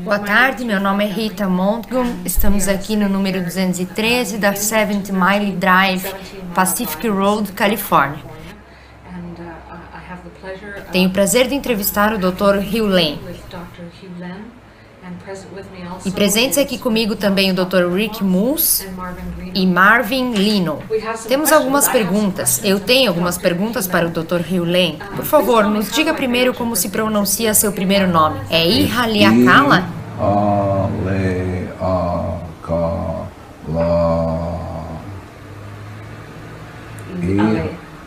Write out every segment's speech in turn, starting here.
Boa tarde, meu nome é Rita Montgomery. Estamos aqui no número 213 da 70 Mile Drive, Pacific Road, Califórnia. Tenho o prazer de entrevistar o Dr. Hugh Len. E presentes aqui comigo também o Dr. Rick Moose e Marvin Lino. Temos algumas perguntas. Eu tenho algumas perguntas para o Dr. Hugh Len. Por favor, nos diga primeiro como se pronuncia seu primeiro nome. É Ihaleakala?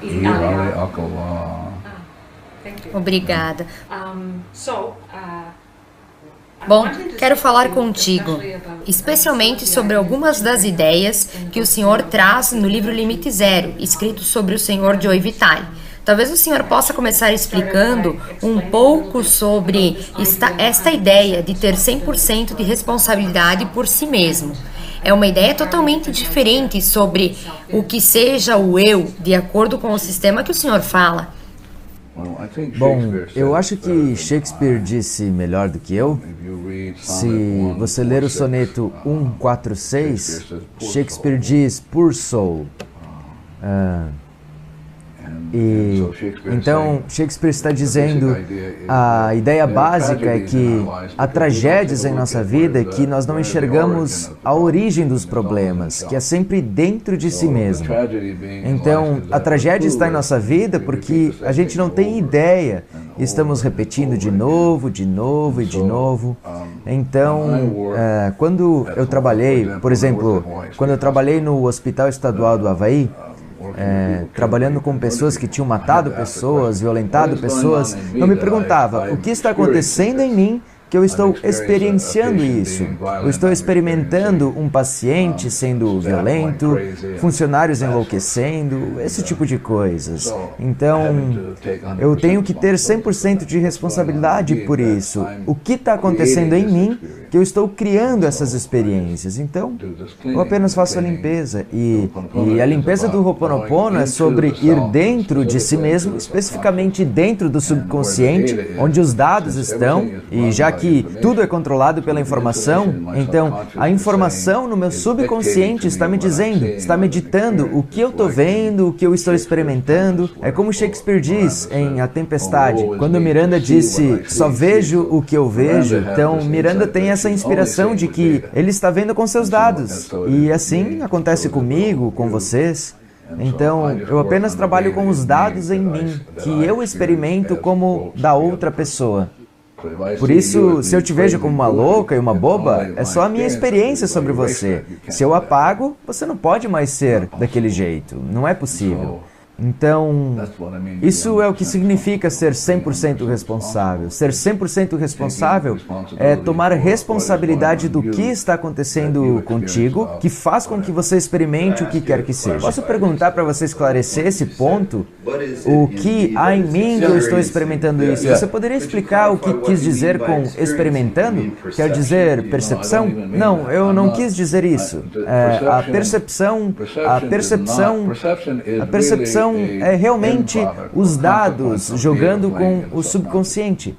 Ihaleakala. Obrigada. Bom, quero falar contigo, especialmente sobre algumas das ideias que o senhor traz no livro Limite Zero, escrito sobre o senhor Joe Vitale. Talvez o senhor possa começar explicando um pouco sobre esta ideia de ter 100% de responsabilidade por si mesmo. É uma ideia totalmente diferente sobre o que seja o eu, de acordo com o sistema que o senhor fala. Bom, eu acho que Shakespeare disse melhor do que eu. Se você ler o soneto 146, Shakespeare diz poor soul. Então, Shakespeare está dizendo, a ideia básica é que há tragédias em nossa vida é que nós não enxergamos a origem dos problemas, que é sempre dentro de si mesmo. Então, a tragédia está em nossa vida porque a gente não tem ideia, estamos repetindo de novo, de novo e de novo. Então, quando eu trabalhei, por exemplo, quando eu trabalhei no Hospital Estadual do Havaí, trabalhando com pessoas que tinham matado pessoas, violentado pessoas, eu me perguntava, o que está acontecendo em mim que eu estou experienciando isso? Eu estou experimentando um paciente sendo violento, funcionários enlouquecendo, esse tipo de coisas. Então, eu tenho que ter 100% de responsabilidade por isso. O que está acontecendo em mim que eu estou criando essas experiências? Então, eu apenas faço a limpeza. E a limpeza do Ho'oponopono é sobre ir dentro de si mesmo, especificamente dentro do subconsciente, onde os dados estão, e já que tudo é controlado pela informação, então a informação no meu subconsciente está me dizendo, está me ditando o que eu estou vendo, o que eu estou experimentando. É como Shakespeare diz em A Tempestade, quando Miranda disse, só vejo o que eu vejo. Então Miranda tem essa inspiração de que ele está vendo com seus dados. E assim acontece comigo, com vocês. Então, eu apenas trabalho com os dados em mim, que eu experimento como da outra pessoa. Por isso, se eu te vejo como uma louca e uma boba, é só a minha experiência sobre você. Se eu apago, você não pode mais ser daquele jeito. Não é possível. Então, isso é o que significa ser 100% responsável. Ser 100% responsável é tomar responsabilidade do que está acontecendo contigo, que faz com que você experimente o que quer que seja. Posso perguntar para você esclarecer esse ponto? O que há em mim que eu estou experimentando isso? Você poderia explicar o que quis dizer com experimentando? Quer dizer percepção? Não, eu não quis dizer isso. A percepção é realmente os dados jogando com o subconsciente.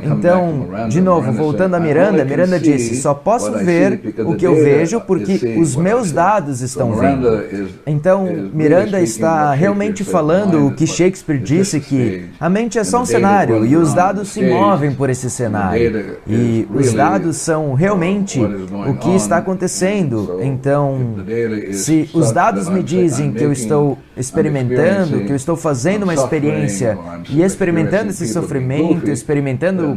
Então, de novo, voltando a Miranda, Miranda disse, só posso ver o que eu vejo porque os meus dados estão vendo. Então, Miranda está realmente falando o que Shakespeare disse, que a mente é só um cenário e os dados se movem por esse cenário. E os dados são realmente o que está acontecendo. Então, se os dados me dizem que eu estou experimentando, que eu estou fazendo uma experiência e experimentando esse sofrimento, experimentando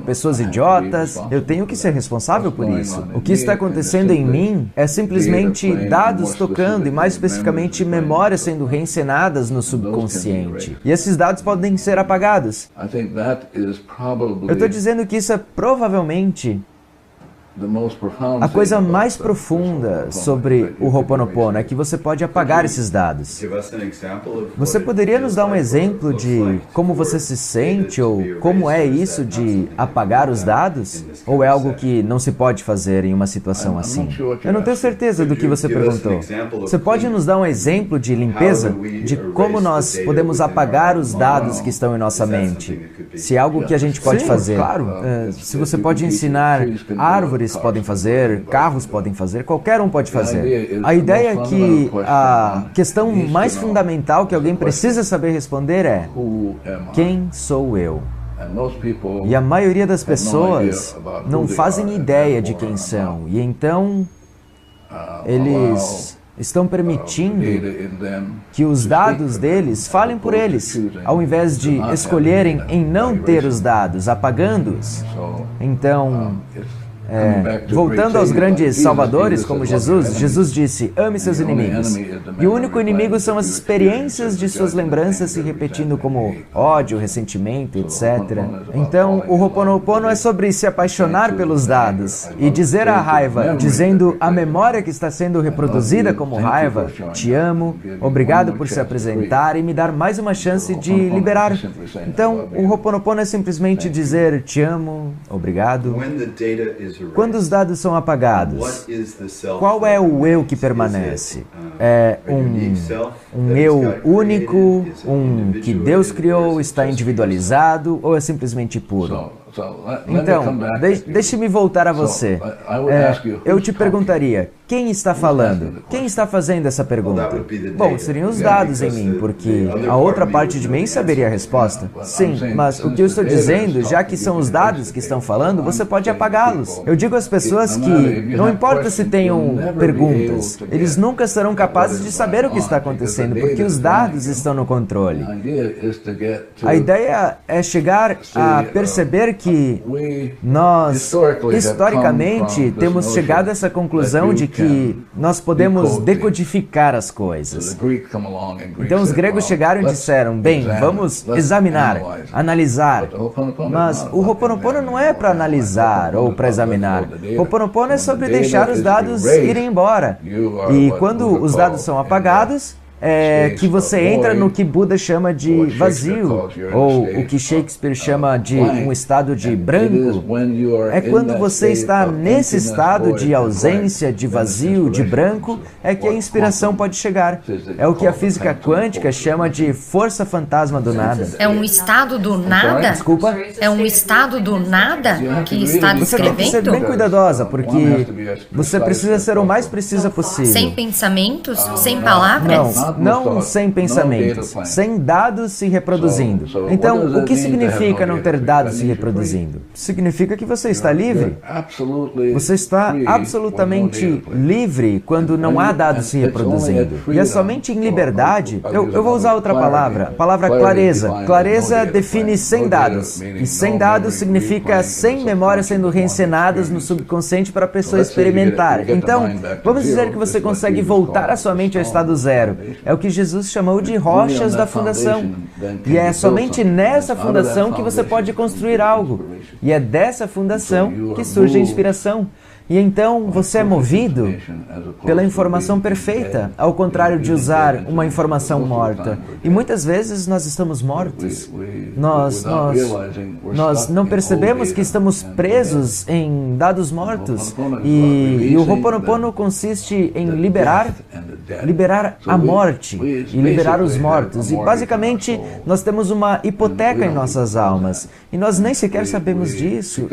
pessoas idiotas, eu tenho que ser responsável por isso. O que está acontecendo em mim é simplesmente dados tocando e, mais especificamente, memórias sendo reencenadas no subconsciente. E esses dados podem ser apagados. Eu estou dizendo que isso é provavelmente A coisa mais profunda sobre o Ho'oponopono é que você pode apagar esses dados. Você poderia nos dar um exemplo de como você se sente ou como é isso de apagar os dados? Ou é algo que não se pode fazer em uma situação assim? Eu não tenho certeza do que você perguntou. Você pode nos dar um exemplo de limpeza? De como nós podemos apagar os dados que estão em nossa mente? Se é algo que a gente pode fazer. Claro. Se você pode ensinar, árvores podem fazer, carros podem fazer, qualquer um pode fazer. A ideia é que a questão mais fundamental que alguém precisa saber responder é: quem sou eu? E a maioria das pessoas não fazem ideia de quem são. E então, eles estão permitindo que os dados deles falem por eles, ao invés de escolherem em não ter os dados, apagando-os. Então, voltando aos grandes salvadores como Jesus, Jesus disse: ame seus inimigos. E o único inimigo são as experiências de suas lembranças se repetindo como ódio, ressentimento, etc. Então, o Ho'oponopono é sobre se apaixonar pelos dados e dizer à raiva, dizendo à memória que está sendo reproduzida como raiva: te amo, obrigado por se apresentar e me dar mais uma chance de liberar. Então, o Ho'oponopono é simplesmente dizer: te amo, obrigado. Quando os dados são apagados, qual é o eu que permanece? É um eu único, que Deus criou, está individualizado, ou é simplesmente puro? Então, deixe-me voltar a você. Eu te perguntaria, quem está falando? Quem está fazendo essa pergunta? Bom, seriam os dados em mim, porque a outra parte de mim saberia a resposta. Sim, mas o que eu estou dizendo, já que são os dados que estão falando, você pode apagá-los. Eu digo às pessoas que não importa se tenham perguntas, eles nunca serão capazes de saber o que está acontecendo, porque os dados estão no controle. A ideia é chegar a perceber que nós, historicamente, temos chegado a essa conclusão de que nós podemos decodificar as coisas. Então, os gregos chegaram e disseram: bem, vamos examinar, analisar. Mas o Ho'oponopono não é para analisar ou para examinar. O Ho'oponopono é sobre deixar os dados irem embora. E quando os dados são apagados, é que você entra no que Buda chama de vazio, ou o que Shakespeare chama de um estado de branco. É quando você está nesse estado de ausência, de vazio, de branco, é que a inspiração pode chegar. É o que a física quântica chama de força fantasma do nada. É um estado do nada? Desculpa? É um estado do nada que está descrevendo? Você tem que ser bem cuidadosa, porque você precisa ser o mais precisa possível. Sem pensamentos? Sem palavras? Não sem pensamentos, sem dados se reproduzindo. Então, o que significa não ter dados se reproduzindo? Significa que você está livre. Você está absolutamente livre quando não há dados se reproduzindo. E é somente em liberdade. Eu vou usar outra palavra, a palavra clareza. Clareza define sem dados. E sem dados significa sem memórias sendo reencenadas no subconsciente para a pessoa experimentar. Então, vamos dizer que você consegue voltar a sua mente ao estado zero. É o que Jesus chamou de rochas da fundação. E é somente nessa fundação que você pode construir algo. E é dessa fundação que surge a inspiração. E então você é movido pela informação perfeita, ao contrário de usar uma informação morta. E muitas vezes nós estamos mortos. Nós não percebemos que estamos presos em dados mortos. E o Ho'oponopono consiste em liberar a morte e liberar os mortos. E basicamente nós temos uma hipoteca em nossas almas. E nós nem sequer sabemos disso.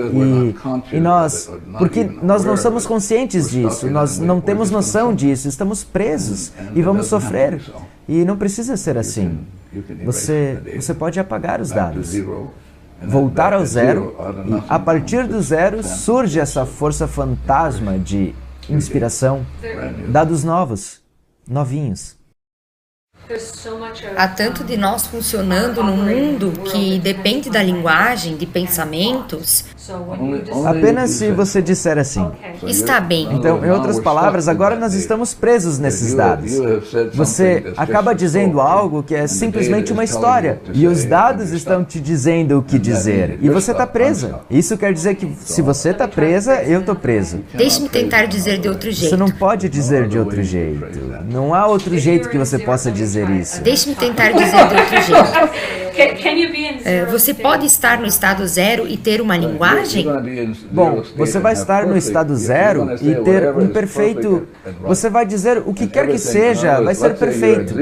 Porque nós não somos conscientes disso, nós não temos noção disso, estamos presos e vamos sofrer. E não precisa ser assim. Você pode apagar os dados, voltar ao zero, e a partir do zero surge essa força fantasma de inspiração, dados novos, novinhos. Há tanto de nós funcionando no mundo que depende da linguagem, de pensamentos, Apenas se você disser assim. Está bem. Então, em outras palavras, agora nós estamos presos nesses dados. Você acaba dizendo algo que é simplesmente uma história, e os dados estão te dizendo o que dizer, e você está presa. Isso quer dizer que se você está presa, eu estou preso. Deixe-me tentar dizer de outro jeito. Você não pode dizer de outro jeito. Não há outro jeito que você possa dizer isso. Deixe-me tentar dizer de outro jeito. Você pode estar no estado zero e ter uma linguagem? Bom, você vai estar no estado zero e ter um perfeito... Você vai dizer o que quer que seja, vai ser perfeito.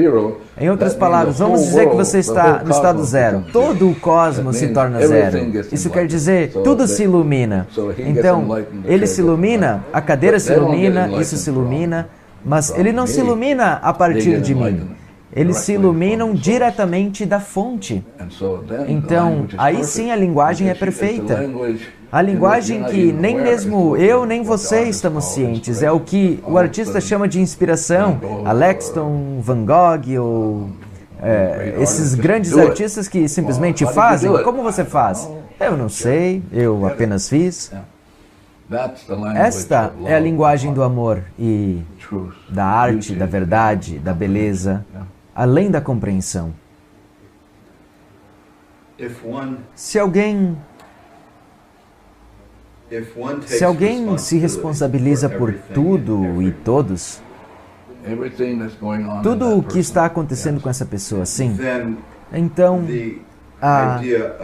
Em outras palavras, vamos dizer que você está no estado zero. Todo o cosmos se torna zero. Isso quer dizer, tudo se ilumina. Então, ele se ilumina, a cadeira se ilumina, isso se ilumina, mas ele não se ilumina a partir de mim. Eles se iluminam diretamente da fonte. Então, aí sim a linguagem é perfeita. A linguagem que nem mesmo eu nem você estamos cientes. É o que o artista chama de inspiração. Alexton, Van Gogh ou esses grandes artistas que simplesmente fazem. Como você faz? Eu não sei, eu apenas fiz. Esta é a linguagem do amor e da arte, da verdade, da beleza, além da compreensão. Se alguém se responsabiliza por tudo e todos, tudo o que está acontecendo com essa pessoa, sim, então a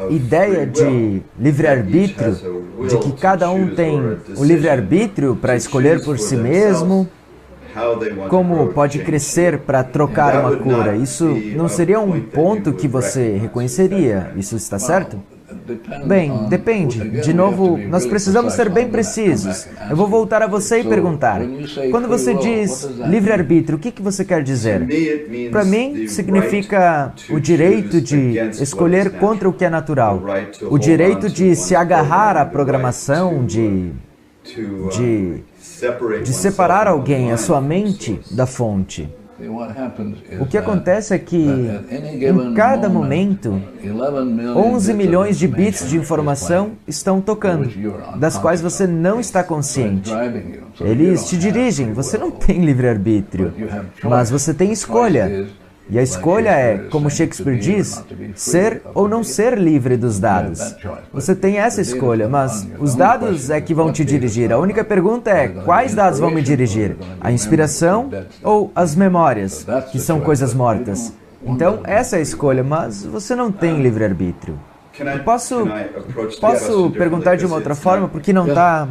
ideia de livre-arbítrio, de que cada um tem o livre-arbítrio para escolher por si mesmo, como pode crescer para trocar uma cura, isso não seria um ponto que você reconheceria, isso está certo? Bem, depende. De novo, nós precisamos ser bem precisos. Eu vou voltar a você e perguntar. Quando você diz livre-arbítrio, o que você quer dizer? Para mim, significa o direito de escolher contra o que é natural. O direito de se agarrar à programação, de separar alguém, a sua mente, da fonte. O que acontece é que, em cada momento, 11 milhões de bits de informação estão tocando, das quais você não está consciente. Eles te dirigem, você não tem livre-arbítrio, mas você tem escolha. E a escolha é, como Shakespeare diz, ser ou não ser livre dos dados. Você tem essa escolha, mas os dados é que vão te dirigir. A única pergunta é, quais dados vão me dirigir? A inspiração ou as memórias, que são coisas mortas? Então, essa é a escolha, mas você não tem livre-arbítrio. Eu posso perguntar de uma outra forma, porque não está...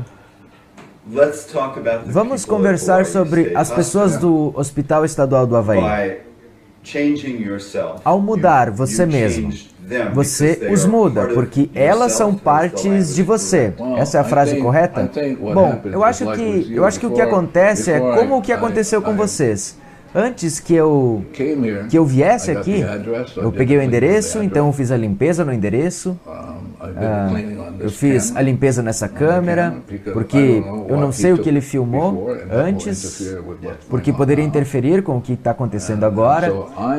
Vamos conversar sobre as pessoas do Hospital Estadual do Havaí. Ao mudar você mesmo, você os muda, porque elas são partes de você. Essa é a frase correta? Bom, eu acho que o que acontece é como o que aconteceu com vocês. Antes que eu viesse aqui, eu peguei o endereço, então eu fiz a limpeza no endereço. Eu fiz a limpeza nessa câmera, porque eu não sei o que ele filmou antes, porque poderia interferir com o que está acontecendo agora.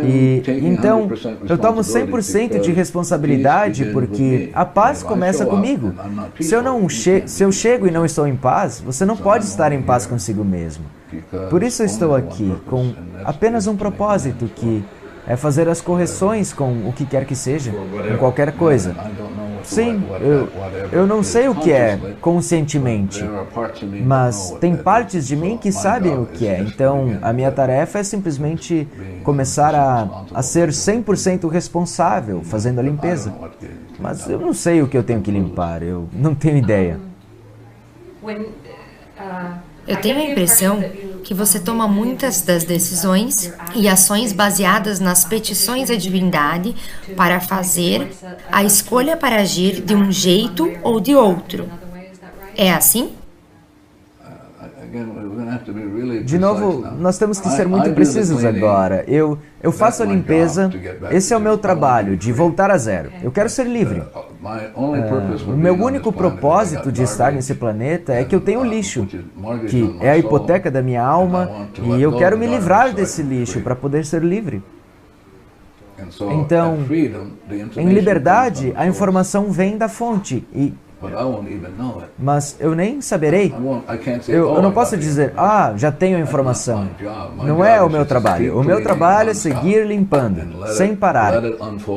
E então, eu tomo 100% de responsabilidade, porque a paz começa comigo. Se eu chego e não estou em paz, você não pode estar em paz consigo mesmo. Por isso eu estou aqui, com apenas um propósito, que é fazer as correções com o que quer que seja, com qualquer coisa. Sim, eu não sei o que é conscientemente, mas tem partes de mim que sabem o que é. Então, a minha tarefa é simplesmente começar a ser 100% responsável, fazendo a limpeza. Mas eu não sei o que eu tenho que limpar, eu não tenho ideia. Eu tenho a impressão que você toma muitas das decisões e ações baseadas nas petições à divindade para fazer a escolha para agir de um jeito ou de outro. É assim? De novo, nós temos que ser muito precisos agora. Eu faço a limpeza, esse é o meu trabalho, de voltar a zero. Eu quero ser livre. O meu único propósito de estar nesse planeta é que eu tenho lixo, que é a hipoteca da minha alma, e eu quero me livrar desse lixo para poder ser livre. Então, em liberdade, a informação vem da fonte, e Mas eu nem saberei. Eu não posso dizer, já tenho a informação. Não é o meu trabalho. O meu trabalho é seguir limpando, sem parar.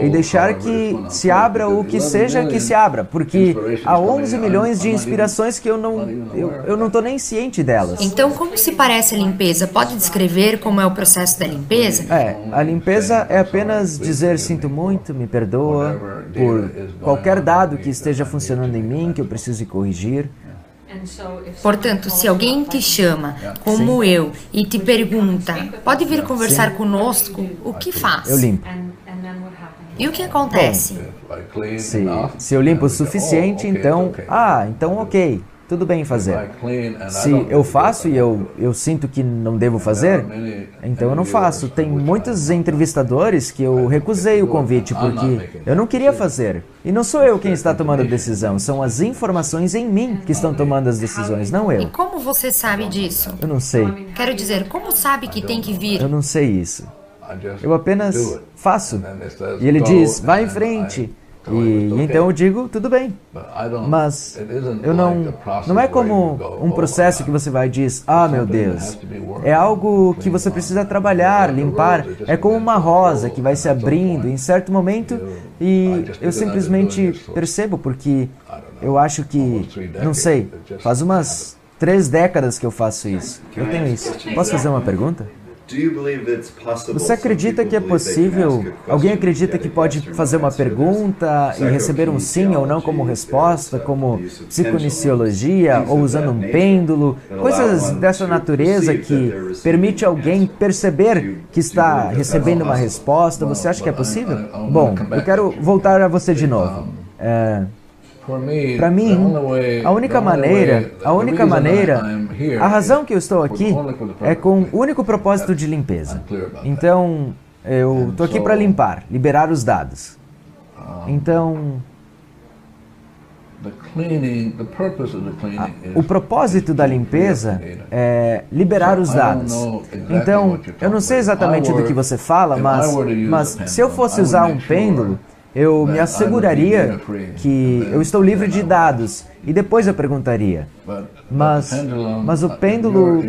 E deixar que se abra o que seja que se abra. Porque há 11 milhões de inspirações que eu não estou nem ciente delas. Então, como se parece a limpeza? Pode descrever como é o processo da limpeza? A limpeza é apenas dizer sinto muito, me perdoa, por qualquer dado que esteja funcionando em mim, que eu preciso corrigir. Portanto, se alguém te chama, como eu, e te pergunta, pode vir conversar conosco, o que faz? Eu limpo. E o que acontece? Se eu limpo o suficiente, então ok, tudo bem fazer. Se eu faço e eu sinto que não devo fazer, então eu não faço. Tem muitos entrevistadores que eu recusei o convite porque eu não queria fazer. E não sou eu quem está tomando a decisão, são as informações em mim que estão tomando as decisões, não eu. E como você sabe disso? Eu não sei. Quero dizer, como sabe que tem que vir? Eu não sei isso. Eu apenas faço. E ele diz, vai em frente. E então eu digo, tudo bem. Mas não é como um processo que você vai e diz, meu Deus. É algo que você precisa trabalhar, limpar. É como uma rosa que vai se abrindo em certo momento e eu simplesmente percebo porque eu acho que, não sei, faz umas 3 décadas que eu faço isso. Eu tenho isso. Posso fazer uma pergunta? Você acredita que é possível? Alguém acredita que pode fazer uma pergunta e receber um sim ou não como resposta, como psiconiciologia ou usando um pêndulo, coisas dessa natureza que permite alguém perceber que está recebendo uma resposta? Você acha que é possível? Bom, eu quero voltar a você de novo. Para mim, a única maneira, a razão que eu estou aqui é com o único propósito de limpeza. Então, eu estou aqui para limpar, liberar os dados. Então, o propósito da limpeza é liberar os dados. Então, eu não sei exatamente do que você fala, mas se eu fosse usar um pêndulo, eu me asseguraria que eu estou livre de dados e depois eu perguntaria. Mas o pêndulo,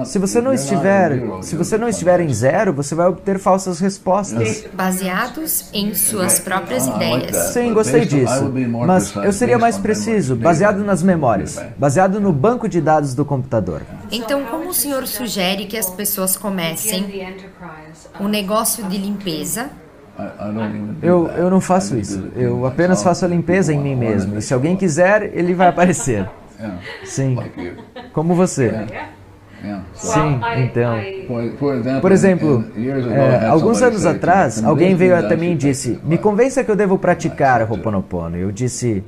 se você não estiver em zero, você vai obter falsas respostas. Baseados em suas próprias ideias. Sim, gostei disso. Mas eu seria mais preciso, baseado nas memórias, baseado no banco de dados do computador. Então, como o senhor sugere que as pessoas comecem o negócio de limpeza? Eu não faço isso. Eu apenas faço a limpeza em mim mesmo. E se alguém quiser, ele vai aparecer. Sim. Como você. Sim, então. Por exemplo, alguns anos atrás, alguém veio até mim e disse, me convença que eu devo praticar Ho'oponopono. Eu disse,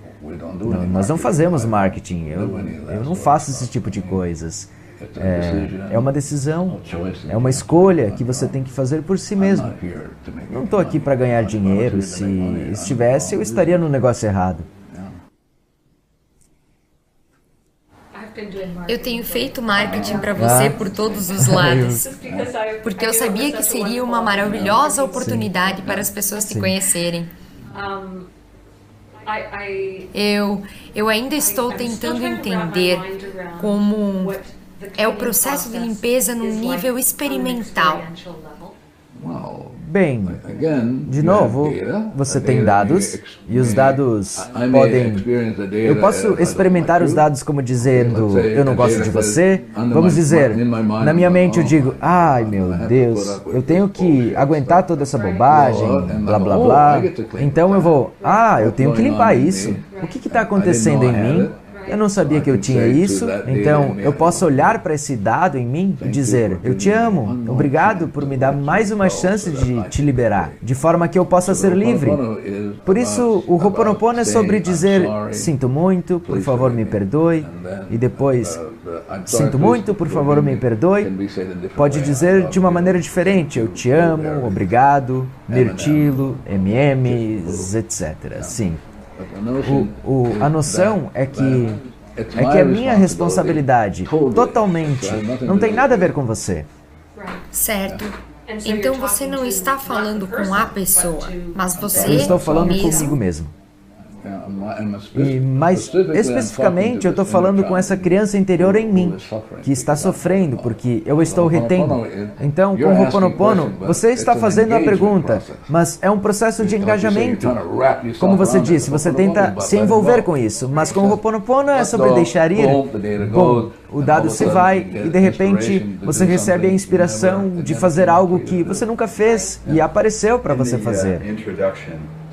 nós não fazemos marketing. Eu não faço esse tipo de coisas. É uma decisão, é uma escolha que você tem que fazer por si mesmo. Não estou aqui para ganhar dinheiro. Se estivesse, eu estaria no negócio errado. Eu tenho feito marketing para você por todos os lados, porque eu sabia que seria uma maravilhosa oportunidade para as pessoas te conhecerem. Eu ainda estou tentando entender como é o processo de limpeza num nível experimental. Bem, de novo, você tem dados e os dados podem... Eu posso experimentar os dados como dizendo, eu não gosto de você. Vamos dizer, na minha mente eu digo, ai meu Deus, eu tenho que aguentar toda essa bobagem, blá blá blá. Então eu vou, eu tenho que limpar isso. O que está acontecendo em mim? Eu não sabia que eu tinha isso, então eu posso olhar para esse dado em mim e dizer, eu te amo, obrigado por me dar mais uma chance de te liberar, de forma que eu possa ser livre. Por isso, o Ho'oponopono é sobre dizer, sinto muito, por favor me perdoe, e depois, sinto muito, por favor me perdoe. Pode dizer de uma maneira diferente, eu te amo, obrigado, mirtilo, etc. Sim. A noção é que é minha responsabilidade, totalmente. Não tem nada a ver com você. Certo. Então você não está falando com a pessoa, mas você Eu estou falando mesmo. comigo mesmo. E mais especificamente, eu estou falando com essa criança interior em mim, que está sofrendo, porque eu estou retendo. Então, com o Ho'oponopono, você está fazendo a pergunta, mas é um processo de engajamento. Como você disse, você tenta se envolver com isso, mas com o Ho'oponopono é sobre deixar ir. Bom, o dado se vai e de repente você recebe a inspiração de fazer algo que você nunca fez e apareceu para você fazer.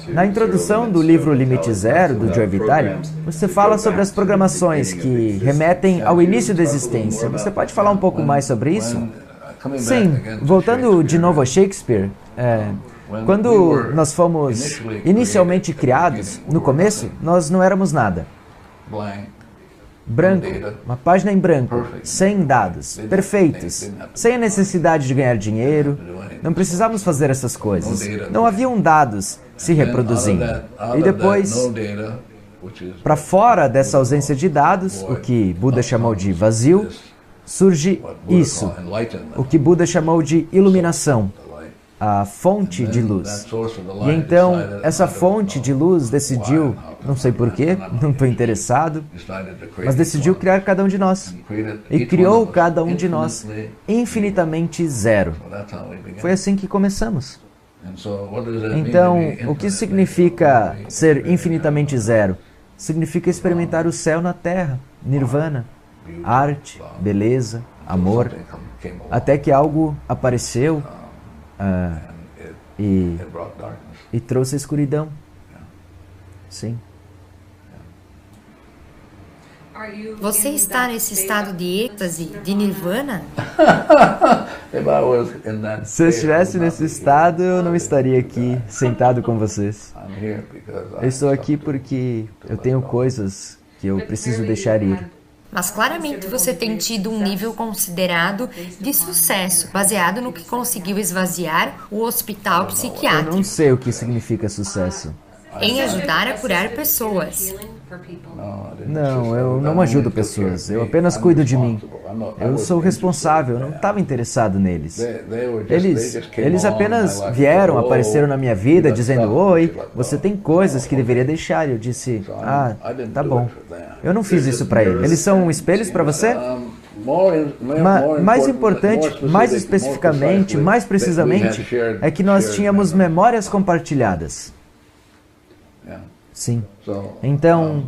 Na introdução do livro Limite Zero, do Joe Vitale, você fala sobre as programações que remetem ao início da existência. Você pode falar um pouco mais sobre isso? Sim, voltando de novo a Shakespeare, quando nós fomos inicialmente criados, no começo, nós não éramos nada. Branco, uma página em branco, sem dados, perfeitos, sem a necessidade de ganhar dinheiro, não precisávamos fazer essas coisas. Não haviam dados se reproduzindo. E depois, para fora dessa ausência de dados, o que Buda chamou de vazio, surge isso, o que Buda chamou de iluminação, a fonte de luz. E então, essa fonte de luz decidiu, não sei porquê, não estou interessado, mas decidiu criar cada um de nós. E criou cada um de nós infinitamente zero. Foi assim que começamos. Então, o que significa ser infinitamente zero? Significa experimentar o céu na Terra, nirvana, arte, beleza, amor, até que algo apareceu e trouxe a escuridão. Sim. Você está nesse estado de êxtase, de nirvana? Se eu estivesse nesse estado, eu não estaria aqui sentado com vocês. Eu estou aqui porque eu tenho coisas que eu preciso deixar ir. Mas claramente você tem tido um nível considerado de sucesso, baseado no que conseguiu esvaziar o hospital Eu psiquiátrico. não sei o que significa sucesso. Em ajudar a curar pessoas. Não, eu não ajudo pessoas, eu apenas cuido de mim. Eu sou responsável, eu não estava interessado neles. Eles apenas vieram, apareceram na minha vida dizendo, oi, você tem coisas que deveria deixar. E eu disse, tá bom. Eu não fiz isso para eles. Eles são espelhos para você? Mais importante, mais especificamente, mais precisamente, é que nós tínhamos memórias compartilhadas. Sim. Então,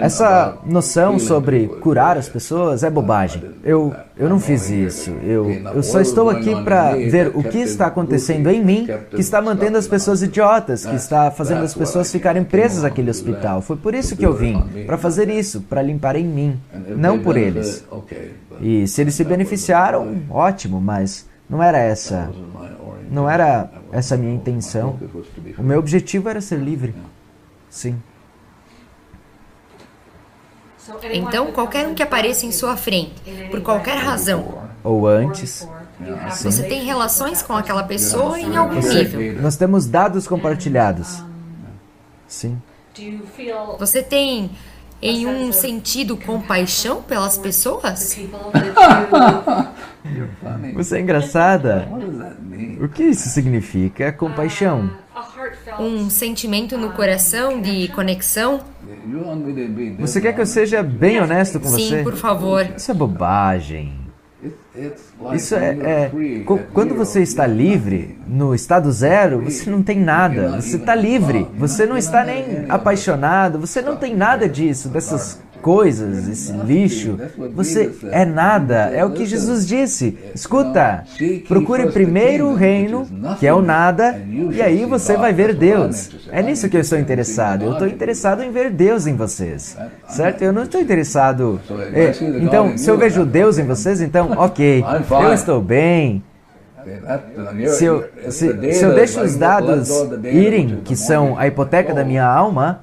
essa noção sobre curar as pessoas é bobagem. Eu não fiz isso. Eu só estou aqui para ver o que está acontecendo em mim, que está mantendo as pessoas idiotas, que está fazendo as pessoas ficarem presas àquele hospital. Foi por isso que eu vim, para fazer isso, para limpar em mim, não por eles. E se eles se beneficiaram, ótimo, mas não era essa a minha intenção. O meu objetivo era ser livre. Sim. Então, qualquer um que apareça em sua frente, por qualquer razão, Ou antes. você tem relações com aquela pessoa em algum nível. Nós temos dados compartilhados. Sim. Você tem, em um sentido, compaixão pelas pessoas? Você é engraçada. O que isso significa? Compaixão. Um sentimento no coração de conexão? Você quer que eu seja bem honesto com você? Sim, por favor. Isso é bobagem. Isso quando você está livre, no estado zero, você não tem nada. Você está livre. Você não está nem apaixonado. Você não tem nada disso, dessas coisas, esse lixo. Você é nada. É o que Jesus disse. Escuta, procure primeiro o reino, que é o nada, e aí você vai ver Deus. É nisso que eu estou interessado. Eu estou interessado em ver Deus em vocês. Certo? Eu não estou interessado... Então, se eu vejo Deus em vocês, então, ok, eu estou bem. Se eu deixo os dados irem, que são a hipoteca da minha alma,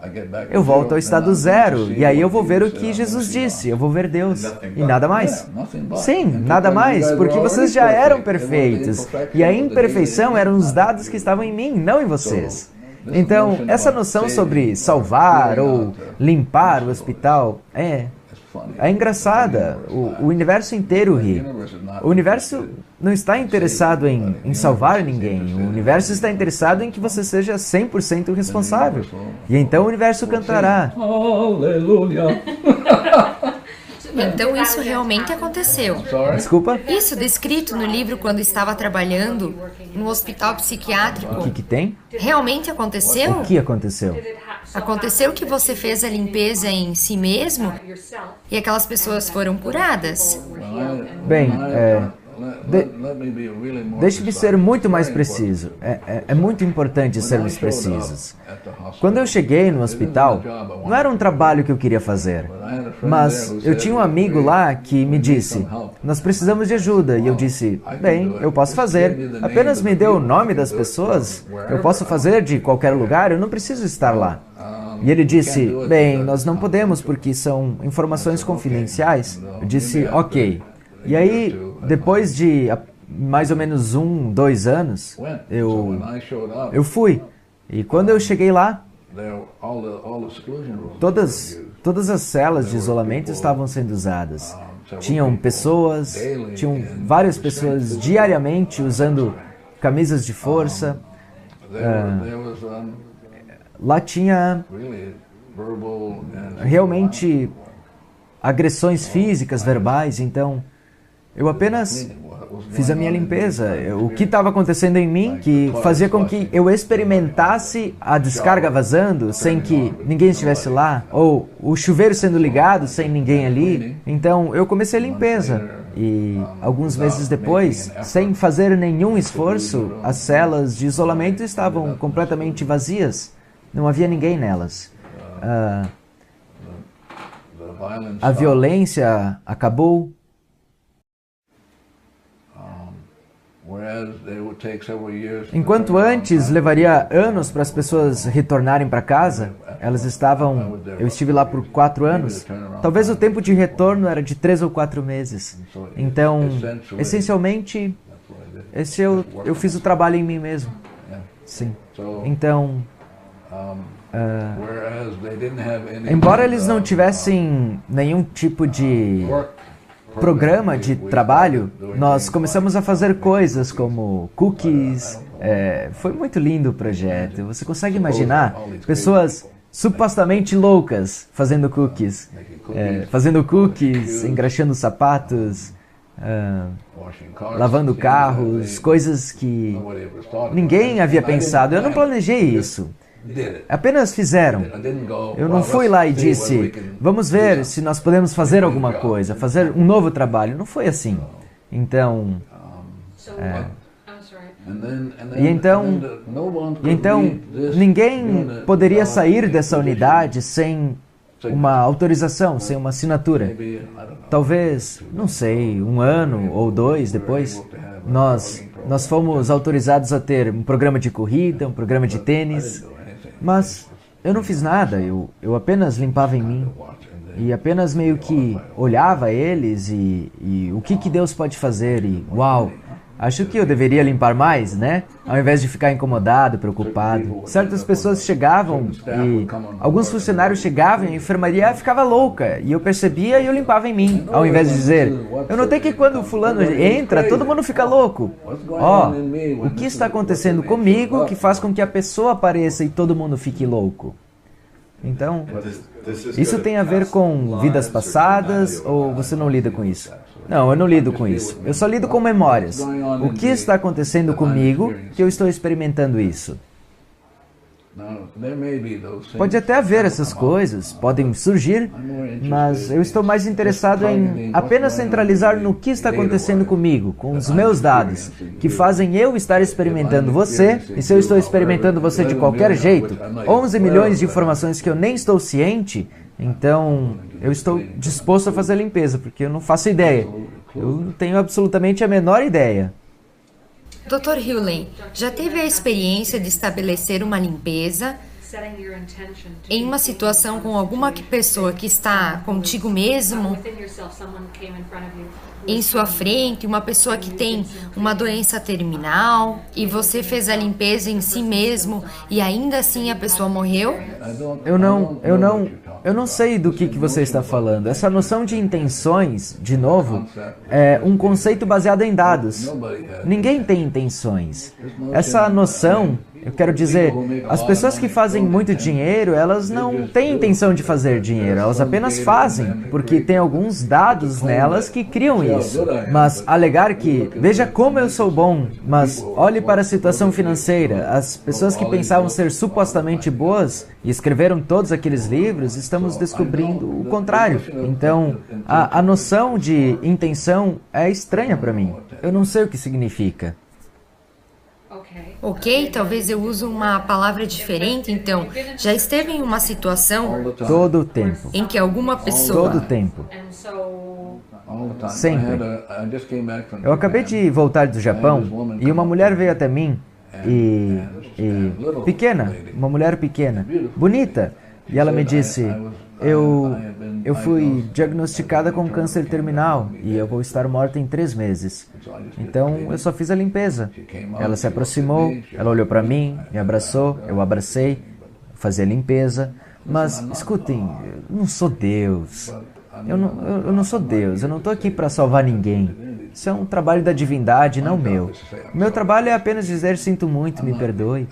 eu volto ao estado zero. E aí eu vou ver o que Jesus disse. Eu vou ver Deus. E nada mais. Sim, nada mais. Porque vocês já eram perfeitos. E a imperfeição eram os dados que estavam em mim, não em vocês. Então, essa noção sobre salvar ou limpar o hospital é engraçada. O universo inteiro ri. O universo não está interessado em salvar ninguém. O universo está interessado em que você seja 100% responsável. E então o universo cantará. Aleluia. Então isso realmente aconteceu. Desculpa? Isso descrito no livro quando estava trabalhando no hospital psiquiátrico, O que tem? realmente aconteceu? O que aconteceu? Aconteceu que você fez a limpeza em si mesmo e aquelas pessoas foram curadas? Bem, deixe-me ser muito mais preciso. É muito importante sermos precisos. Quando eu cheguei no hospital, não era um trabalho que eu queria fazer, mas eu tinha um amigo lá que me disse, nós precisamos de ajuda, e eu disse, bem, eu posso fazer, apenas me dê o nome das pessoas, eu posso fazer de qualquer lugar, eu não preciso estar lá. E ele disse, bem, nós não podemos porque são informações confidenciais. Eu disse, ok. E aí, depois de mais ou menos 2 anos, eu fui. E quando eu cheguei lá, todas as celas de isolamento estavam sendo usadas. Tinham várias pessoas diariamente usando camisas de força. Lá tinha realmente agressões físicas, verbais, então eu apenas fiz a minha limpeza. O que estava acontecendo em mim que fazia com que eu experimentasse a descarga vazando sem que ninguém estivesse lá, ou o chuveiro sendo ligado sem ninguém ali. Então eu comecei a limpeza. E alguns meses depois, sem fazer nenhum esforço, as celas de isolamento estavam completamente vazias. Não havia ninguém nelas. A violência acabou. Enquanto antes levaria anos para as pessoas retornarem para casa, eu estive lá por 4 anos, talvez o tempo de retorno era de 3 ou 4 meses. Então, essencialmente, eu fiz o trabalho em mim mesmo. Sim. Então, embora eles não tivessem nenhum tipo de programa de trabalho, nós começamos a fazer coisas como cookies. Foi muito lindo o projeto. Você consegue imaginar pessoas supostamente loucas fazendo cookies, engraxando sapatos, lavando carros, coisas que ninguém havia pensado. Eu não planejei isso. Apenas fizeram. Eu não fui lá e disse, vamos ver se nós podemos fazer alguma coisa, fazer um novo trabalho. Não foi assim. Então, ninguém poderia sair dessa unidade sem uma autorização, sem uma assinatura. Talvez, não sei, 1 ano ou 2 depois, nós fomos autorizados a ter um programa de corrida, um programa de tênis. Mas eu não fiz nada, eu apenas limpava em mim e apenas meio que olhava eles e o que Deus pode fazer e uau, acho que eu deveria limpar mais, né? Ao invés de ficar incomodado, preocupado. Certas pessoas chegavam e alguns funcionários chegavam e a enfermaria ficava louca e eu percebia e eu limpava em mim, ao invés de dizer, eu notei que quando o fulano entra, todo mundo fica louco. O que está acontecendo comigo que faz com que a pessoa apareça e todo mundo fique louco? Então, isso tem a ver com vidas passadas ou você não lida com isso? Não, eu não lido com isso. Eu só lido com memórias. O que está acontecendo comigo que eu estou experimentando isso? Pode até haver essas coisas, podem surgir, mas eu estou mais interessado em apenas centralizar no que está acontecendo comigo, com os meus dados, que fazem eu estar experimentando você, e se eu estou experimentando você de qualquer jeito, 11 milhões de informações que eu nem estou ciente, então eu estou disposto a fazer a limpeza, porque eu não faço ideia. Eu não tenho absolutamente a menor ideia. Dr. Hewley, já teve a experiência de estabelecer uma limpeza em uma situação com alguma pessoa que está contigo mesmo, em sua frente, uma pessoa que tem uma doença terminal, e você fez a limpeza em si mesmo e ainda assim a pessoa morreu? Eu não sei do que você está falando. Essa noção de intenções, de novo, é um conceito baseado em dados. Ninguém tem intenções. Essa noção, eu quero dizer, as pessoas que fazem muito dinheiro, elas não têm intenção de fazer dinheiro, elas apenas fazem, porque tem alguns dados nelas que criam isso. Mas alegar que, veja como eu sou bom, mas olhe para a situação financeira, as pessoas que pensavam ser supostamente boas e escreveram todos aqueles livros, estamos descobrindo o contrário. Então, a noção de intenção é estranha para mim. Eu não sei o que significa. Ok, talvez eu use uma palavra diferente, então. Já esteve em uma situação Todo o tempo. em que alguma pessoa... Todo o tempo. Sempre. Eu acabei de voltar do Japão e uma mulher veio até mim pequena, uma mulher pequena, bonita, e ela me disse, eu fui diagnosticada com câncer terminal e eu vou estar morta em 3 meses. Então eu só fiz a limpeza. Ela se aproximou, ela olhou para mim, me abraçou, eu abracei, fazia a limpeza. Mas escutem, eu não sou Deus. Eu não sou Deus, eu não estou aqui para salvar ninguém. Isso é um trabalho da divindade, não meu. O meu trabalho é apenas dizer, sinto muito, me perdoe.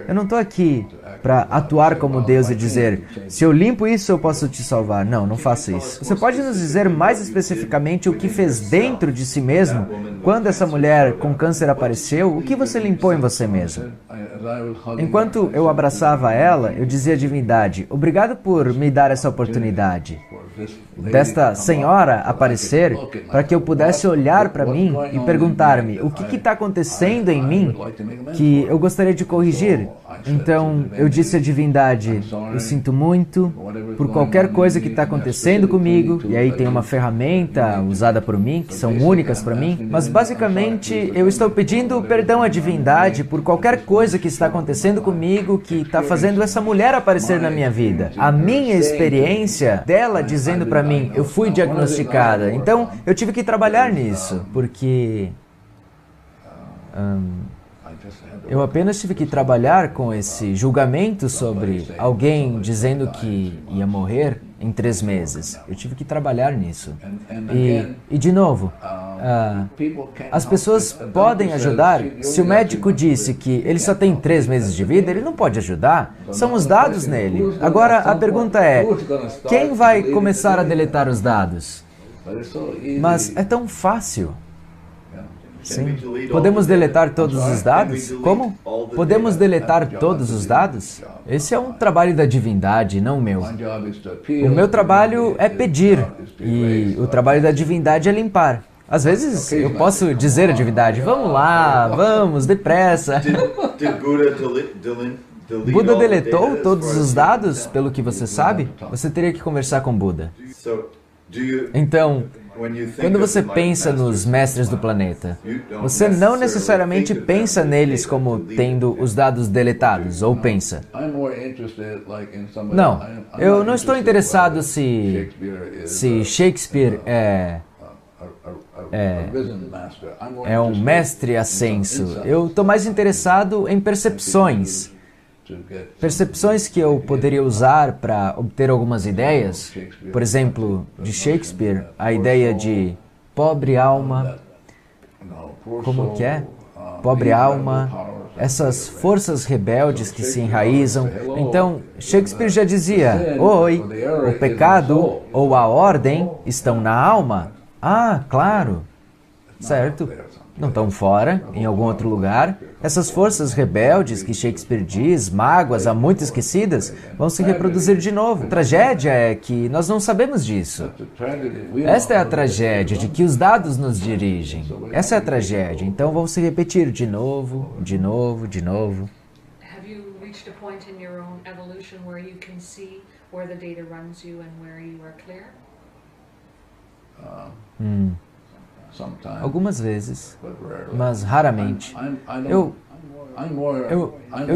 Eu não estou aqui para atuar como Deus e dizer, se eu limpo isso, eu posso te salvar. Não, não faço isso. Você pode nos dizer mais especificamente o que fez dentro de si mesmo quando essa mulher com câncer apareceu? O que você limpou em você mesmo? Enquanto eu abraçava ela, eu dizia à divindade, obrigado por me dar essa oportunidade desta senhora aparecer para que eu pudesse olhar para mim e perguntar-me o que está acontecendo em mim que eu gostaria de corrigir. Então eu disse à divindade, eu sinto muito por qualquer coisa que está acontecendo comigo, e aí tem uma ferramenta usada por mim, que são únicas para mim, mas basicamente eu estou pedindo perdão à divindade por qualquer coisa que está acontecendo comigo que está fazendo essa mulher aparecer na minha vida. A minha experiência dela dizendo para mim, eu fui diagnosticada, então eu tive que trabalhar nisso, porque eu apenas tive que trabalhar com esse julgamento sobre alguém dizendo que ia morrer em 3 meses. Eu tive que trabalhar nisso. E de novo, as pessoas podem ajudar. Se o médico disse que ele só tem 3 meses de vida, ele não pode ajudar. São os dados nele. Agora, a pergunta é, quem vai começar a deletar os dados? Mas é tão fácil. Sim. Podemos deletar todos os dados? Como? Podemos deletar todos os dados? Esse é um trabalho da divindade, não o meu. O meu trabalho é pedir, e o trabalho da divindade é limpar. Às vezes eu posso dizer à divindade, vamos lá, vamos, depressa. Buda deletou todos os dados, pelo que você sabe? Você teria que conversar com Buda. Então, quando você pensa nos mestres do planeta, você não necessariamente pensa neles como tendo os dados deletados, ou pensa? Não, eu não estou interessado se Shakespeare é um mestre ascenso. Eu estou mais interessado em percepções. Percepções que eu poderia usar para obter algumas ideias, por exemplo, de Shakespeare, a ideia de pobre alma, como que é? Pobre alma, essas forças rebeldes que se enraizam. Então, Shakespeare já dizia, oi, o pecado ou a ordem estão na alma. Ah, claro, certo. Não estão fora, em algum outro lugar. Essas forças rebeldes que Shakespeare diz, mágoas há muito esquecidas, vão se reproduzir de novo. A tragédia é que nós não sabemos disso. Esta é a tragédia de que os dados nos dirigem. Essa é a tragédia. Então vão se repetir de novo, de novo, de novo. Have you reached a point in your own evolution where you can see where the data runs you and where you are clear? algumas vezes, mas raramente. Eu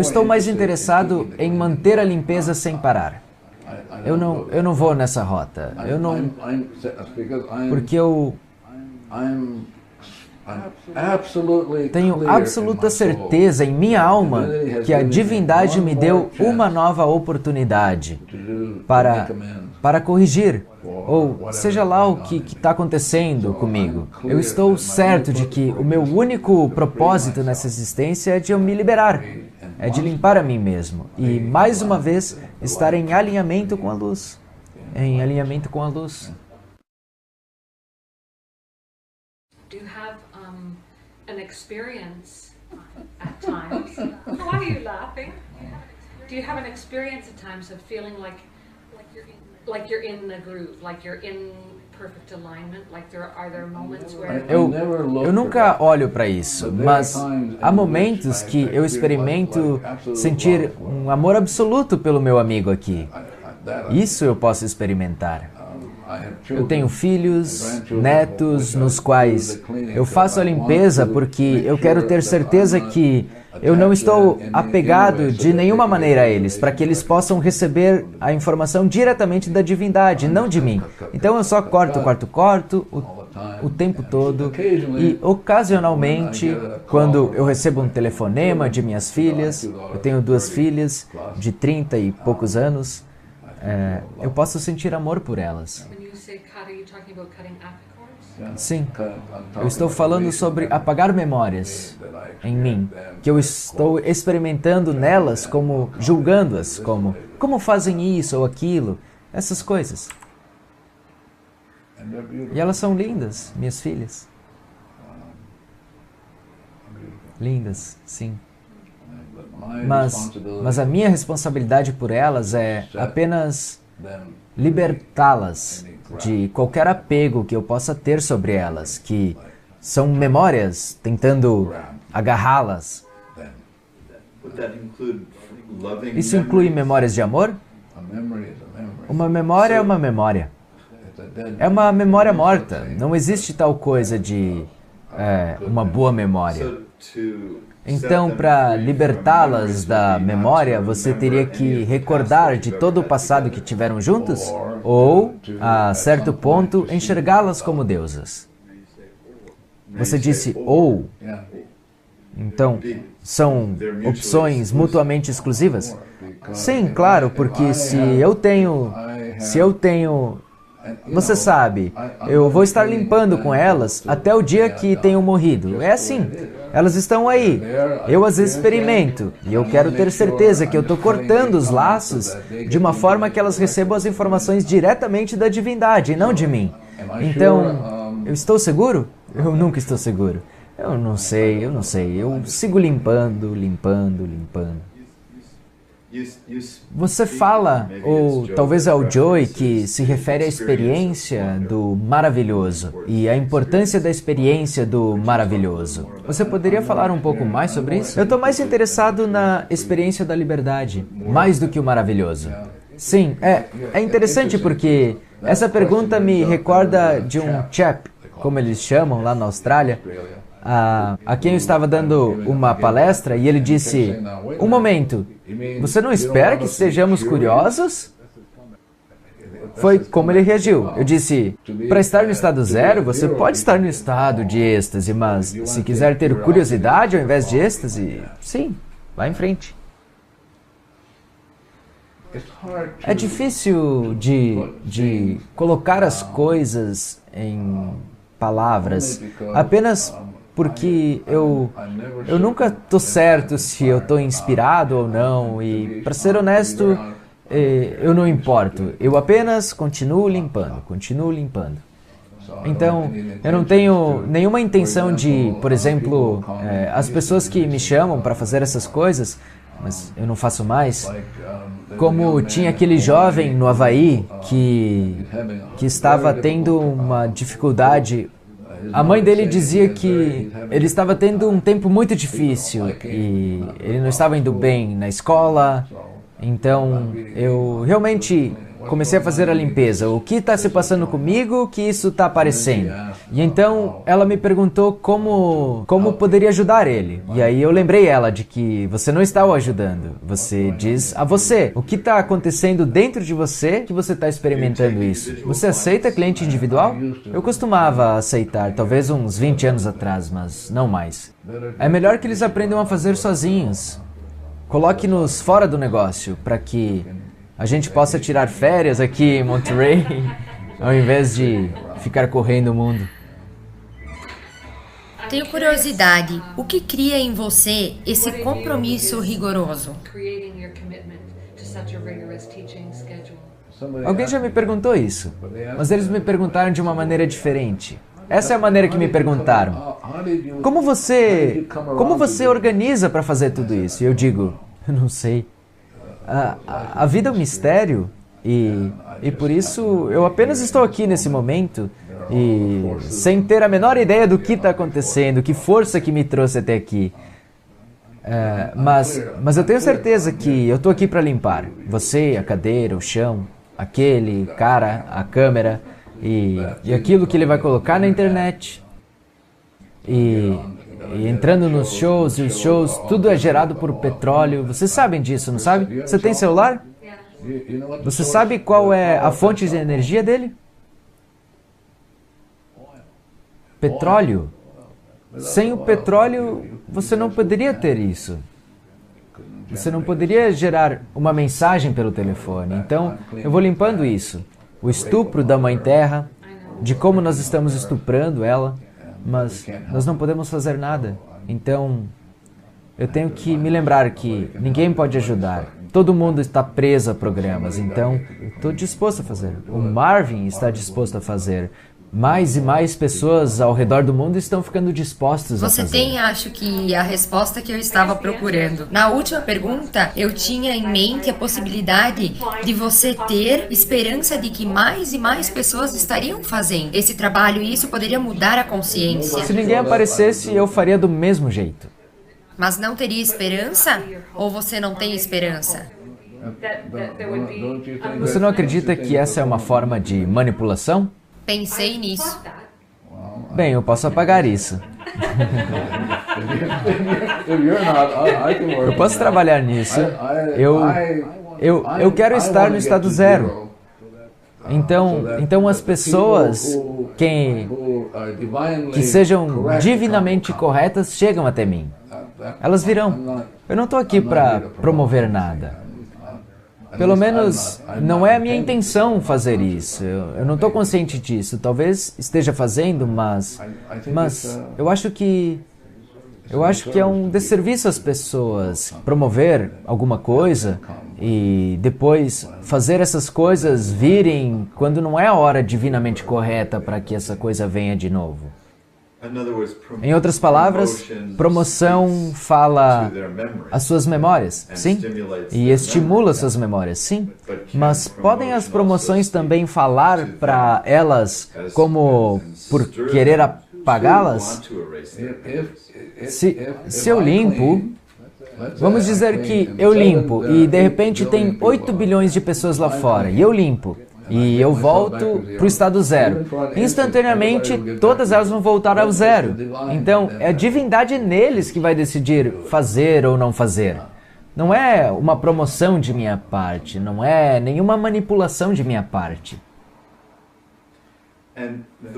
estou mais interessado em manter a limpeza sem parar. Eu não vou nessa rota. Porque eu tenho absoluta certeza em minha alma que a divindade me deu uma nova oportunidade para corrigir, ou seja lá o que está acontecendo comigo. Eu estou certo de que o meu único propósito nessa existência é de eu me liberar, é de limpar a mim mesmo e, mais uma vez, estar em alinhamento com a luz. Em alinhamento com a luz. Do you have an experience at times? Why are you laughing? Do you have an experience at times of feeling like you're in the groove, like you're in perfect alignment? Like are there moments where Eu nunca olho para isso, mas há momentos que eu experimento sentir um amor absoluto pelo meu amigo aqui. Isso eu posso experimentar. Eu tenho filhos, netos, nos quais eu faço a limpeza porque eu quero ter certeza que eu não estou apegado de nenhuma maneira a eles, para que eles possam receber a informação diretamente da divindade, não de mim. Então eu só corto o tempo todo e ocasionalmente, quando eu recebo um telefonema de minhas filhas, eu tenho 2 filhas de 30 e poucos anos, eu posso sentir amor por elas. Sim, eu estou falando sobre apagar memórias em mim, que eu estou experimentando nelas como julgando-as, como fazem isso ou aquilo, essas coisas. E elas são lindas, minhas filhas. Lindas, sim. Mas a minha responsabilidade por elas é apenas libertá-las de qualquer apego que eu possa ter sobre elas, que são memórias tentando agarrá-las. Isso inclui memórias de amor? Uma memória é uma memória. É uma memória morta. Não existe tal coisa de uma boa memória. Então, para libertá-las da memória, você teria que recordar de todo o passado que tiveram juntos? Ou, a certo ponto, enxergá-las como deusas? Você disse ou? Então, são opções mutuamente exclusivas? Sim, claro, porque se eu tenho, você sabe, eu vou estar limpando com elas até o dia que tenham morrido. É assim. Elas estão aí. Eu as experimento. E eu quero ter certeza que eu estou cortando os laços de uma forma que elas recebam as informações diretamente da divindade e não de mim. Então, eu estou seguro? Eu nunca estou seguro. Eu não sei. Eu sigo limpando. Você fala, ou talvez ao Joey, que se refere à experiência do maravilhoso e à importância da experiência do maravilhoso. Você poderia falar um pouco mais sobre isso? Eu estou mais interessado na experiência da liberdade, mais do que o maravilhoso. Sim, é interessante porque essa pergunta me recorda de um chap, como eles chamam lá na Austrália, a quem eu estava dando uma palestra, e ele disse: um momento, você não espera que sejamos curiosos? Foi como ele reagiu. Eu disse: para estar no estado zero, você pode estar no estado de êxtase, mas se quiser ter curiosidade ao invés de êxtase, sim, vá em frente. É difícil de colocar as coisas em palavras, apenas porque eu nunca estou certo se eu estou inspirado ou não, e, para ser honesto, eu não importo. Eu apenas continuo limpando. Então, eu não tenho nenhuma intenção de, por exemplo, as pessoas que me chamam para fazer essas coisas, mas eu não faço mais, como tinha aquele jovem no Havaí que estava tendo uma dificuldade. A mãe dele dizia que ele estava tendo um tempo muito difícil e ele não estava indo bem na escola. Então, eu realmente comecei a fazer a limpeza. O que está se passando comigo que isso está aparecendo? E então ela me perguntou como poderia ajudar ele. E aí eu lembrei ela de que você não está o ajudando. Você diz a você o que está acontecendo dentro de você que você está experimentando isso. Você aceita cliente individual? Eu costumava aceitar, talvez uns 20 anos atrás, mas não mais. É melhor que eles aprendam a fazer sozinhos. Coloque-nos fora do negócio para que a gente possa tirar férias aqui em Monterey, ao invés de ficar correndo o mundo. Tenho curiosidade, o que cria em você esse compromisso rigoroso? Alguém já me perguntou isso, mas eles me perguntaram de uma maneira diferente. Essa é a maneira que me perguntaram. Como você organiza para fazer tudo isso? E eu digo, eu não sei. A vida é um mistério e por isso eu apenas estou aqui nesse momento e sem ter a menor ideia do que está acontecendo, que força que me trouxe até aqui. Mas eu tenho certeza que eu estou aqui para limpar. Você, a cadeira, o chão, aquele cara, a câmera e aquilo que ele vai colocar na internet. E entrando nos shows, e os shows, tudo é gerado por petróleo. Vocês sabem disso, não sabe? Você tem celular? Você sabe qual é a fonte de energia dele? Petróleo. Sem o petróleo, você não poderia ter isso. Você não poderia gerar uma mensagem pelo telefone. Então, eu vou limpando isso. O estupro da Mãe Terra, de como nós estamos estuprando ela, mas nós não podemos fazer nada. Então, eu tenho que me lembrar que ninguém pode ajudar. Todo mundo está preso a programas, então eu estou disposto a fazer. O Marvin está disposto a fazer. Mais e mais pessoas ao redor do mundo estão ficando dispostas a fazer. Você tem, acho que, a resposta que eu estava procurando. Na última pergunta, eu tinha em mente a possibilidade de você ter esperança de que mais e mais pessoas estariam fazendo esse trabalho e isso poderia mudar a consciência. Se ninguém aparecesse, eu faria do mesmo jeito. Mas não teria esperança? Ou você não tem esperança? Você não acredita que essa é uma forma de manipulação? Pensei nisso. Bem, eu posso apagar isso. Eu posso trabalhar nisso. Eu quero estar no estado zero. Então as pessoas que sejam divinamente corretas chegam até mim. Elas virão. Eu não estou aqui para promover nada. Pelo menos não é a minha intenção fazer isso. Eu não estou consciente disso. Talvez esteja fazendo, mas eu acho que é um desserviço às pessoas promover alguma coisa e depois fazer essas coisas virem quando não é a hora divinamente correta para que essa coisa venha de novo. Em outras palavras, promoção fala as suas memórias, sim, e estimula suas memórias, sim, mas podem as promoções também falar para elas como por querer apagá-las? Se eu limpo, vamos dizer que eu limpo e de repente tem 8 bilhões de pessoas lá fora e eu limpo. E eu volto para o estado zero. Instantaneamente, todas elas vão voltar ao zero. Então, é a divindade neles que vai decidir fazer ou não fazer. Não é uma promoção de minha parte, não é nenhuma manipulação de minha parte.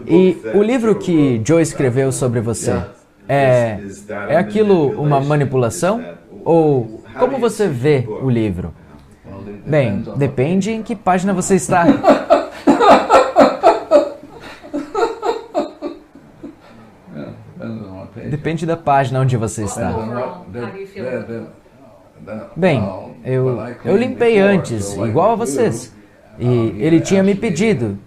E o livro que Joe escreveu sobre você, é aquilo uma manipulação? Ou como você vê o livro? Bem, depende em que página você está. Depende da página onde você está. Bem, eu limpei antes, igual a vocês. E ele tinha me pedido,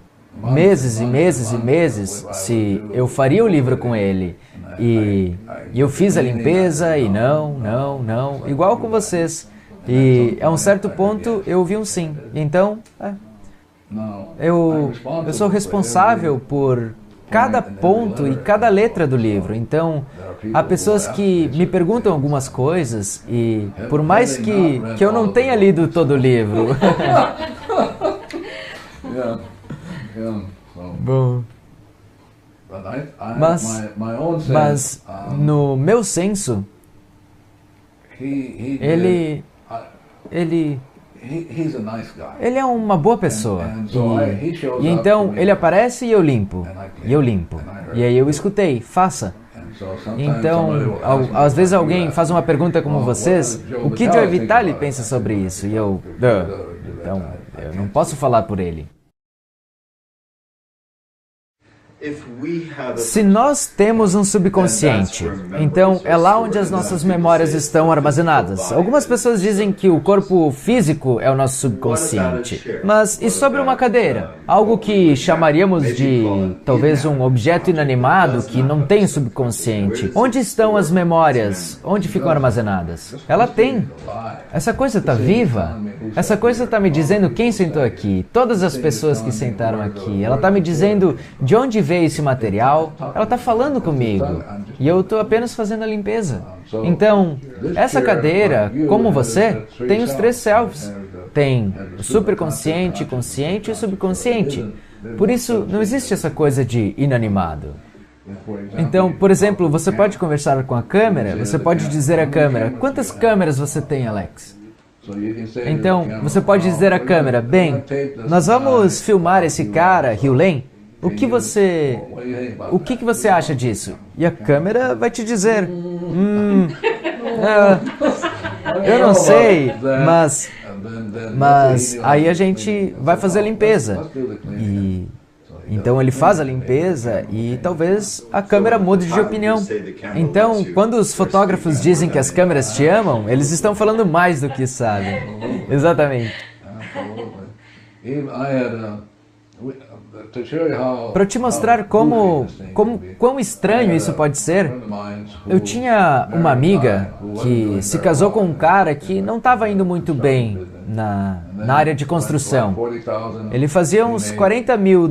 meses e meses e meses, se eu faria o livro com ele. E eu fiz a limpeza e não, igual com vocês. E a um certo ponto eu vi um sim. Então, eu sou responsável por cada ponto e cada letra do livro. Então, há pessoas que me perguntam algumas coisas e por mais que eu não tenha lido todo o livro, Yeah. Yeah. So, Bom, but mas, my own sense, mas no meu senso, he ele, ele, he's a nice guy. ele é uma boa pessoa. And so he shows E up então to me, ele aparece e eu limpo. E eu limpo. E aí eu escutei, faça. and so sometimes Então, somebody will ask me, às vezes "What do alguém you faz uma pergunta como Well, vocês, what does o que Joe Joe Vitale Vitale think about pensa it?" sobre isso? E eu, então, eu não posso falar por ele. Se nós temos um subconsciente, então é lá onde as nossas memórias estão armazenadas. Algumas pessoas dizem que o corpo físico é o nosso subconsciente. Mas e sobre uma cadeira? Algo que chamaríamos de talvez um objeto inanimado que não tem subconsciente. Onde estão as memórias? Onde ficam armazenadas? Ela tem. Essa coisa está viva. Essa coisa está me dizendo quem sentou aqui, todas as pessoas que sentaram aqui. Ela está me dizendo de onde veio esse material. Ela está falando comigo. E eu estou apenas fazendo a limpeza. Então, essa cadeira, como você, tem os 3 selves. Tem o superconsciente, consciente e subconsciente. Por isso, não existe essa coisa de inanimado. Então, por exemplo, você pode conversar com a câmera, você pode dizer à câmera, quantas câmeras você tem, Alex? Então, você pode dizer à câmera, bem, nós vamos filmar esse cara, Hugh Lane, o que você acha disso? E a câmera vai te dizer, eu não sei, mas aí a gente vai fazer a limpeza. E então ele faz a limpeza e talvez a câmera mude de opinião. Então, quando os fotógrafos dizem que as câmeras te amam, eles estão falando mais do que sabem. Exatamente. Para te mostrar quão estranho isso pode ser, eu tinha uma amiga que se casou com um cara que não estava indo muito bem na área de construção. Ele fazia uns $40 mil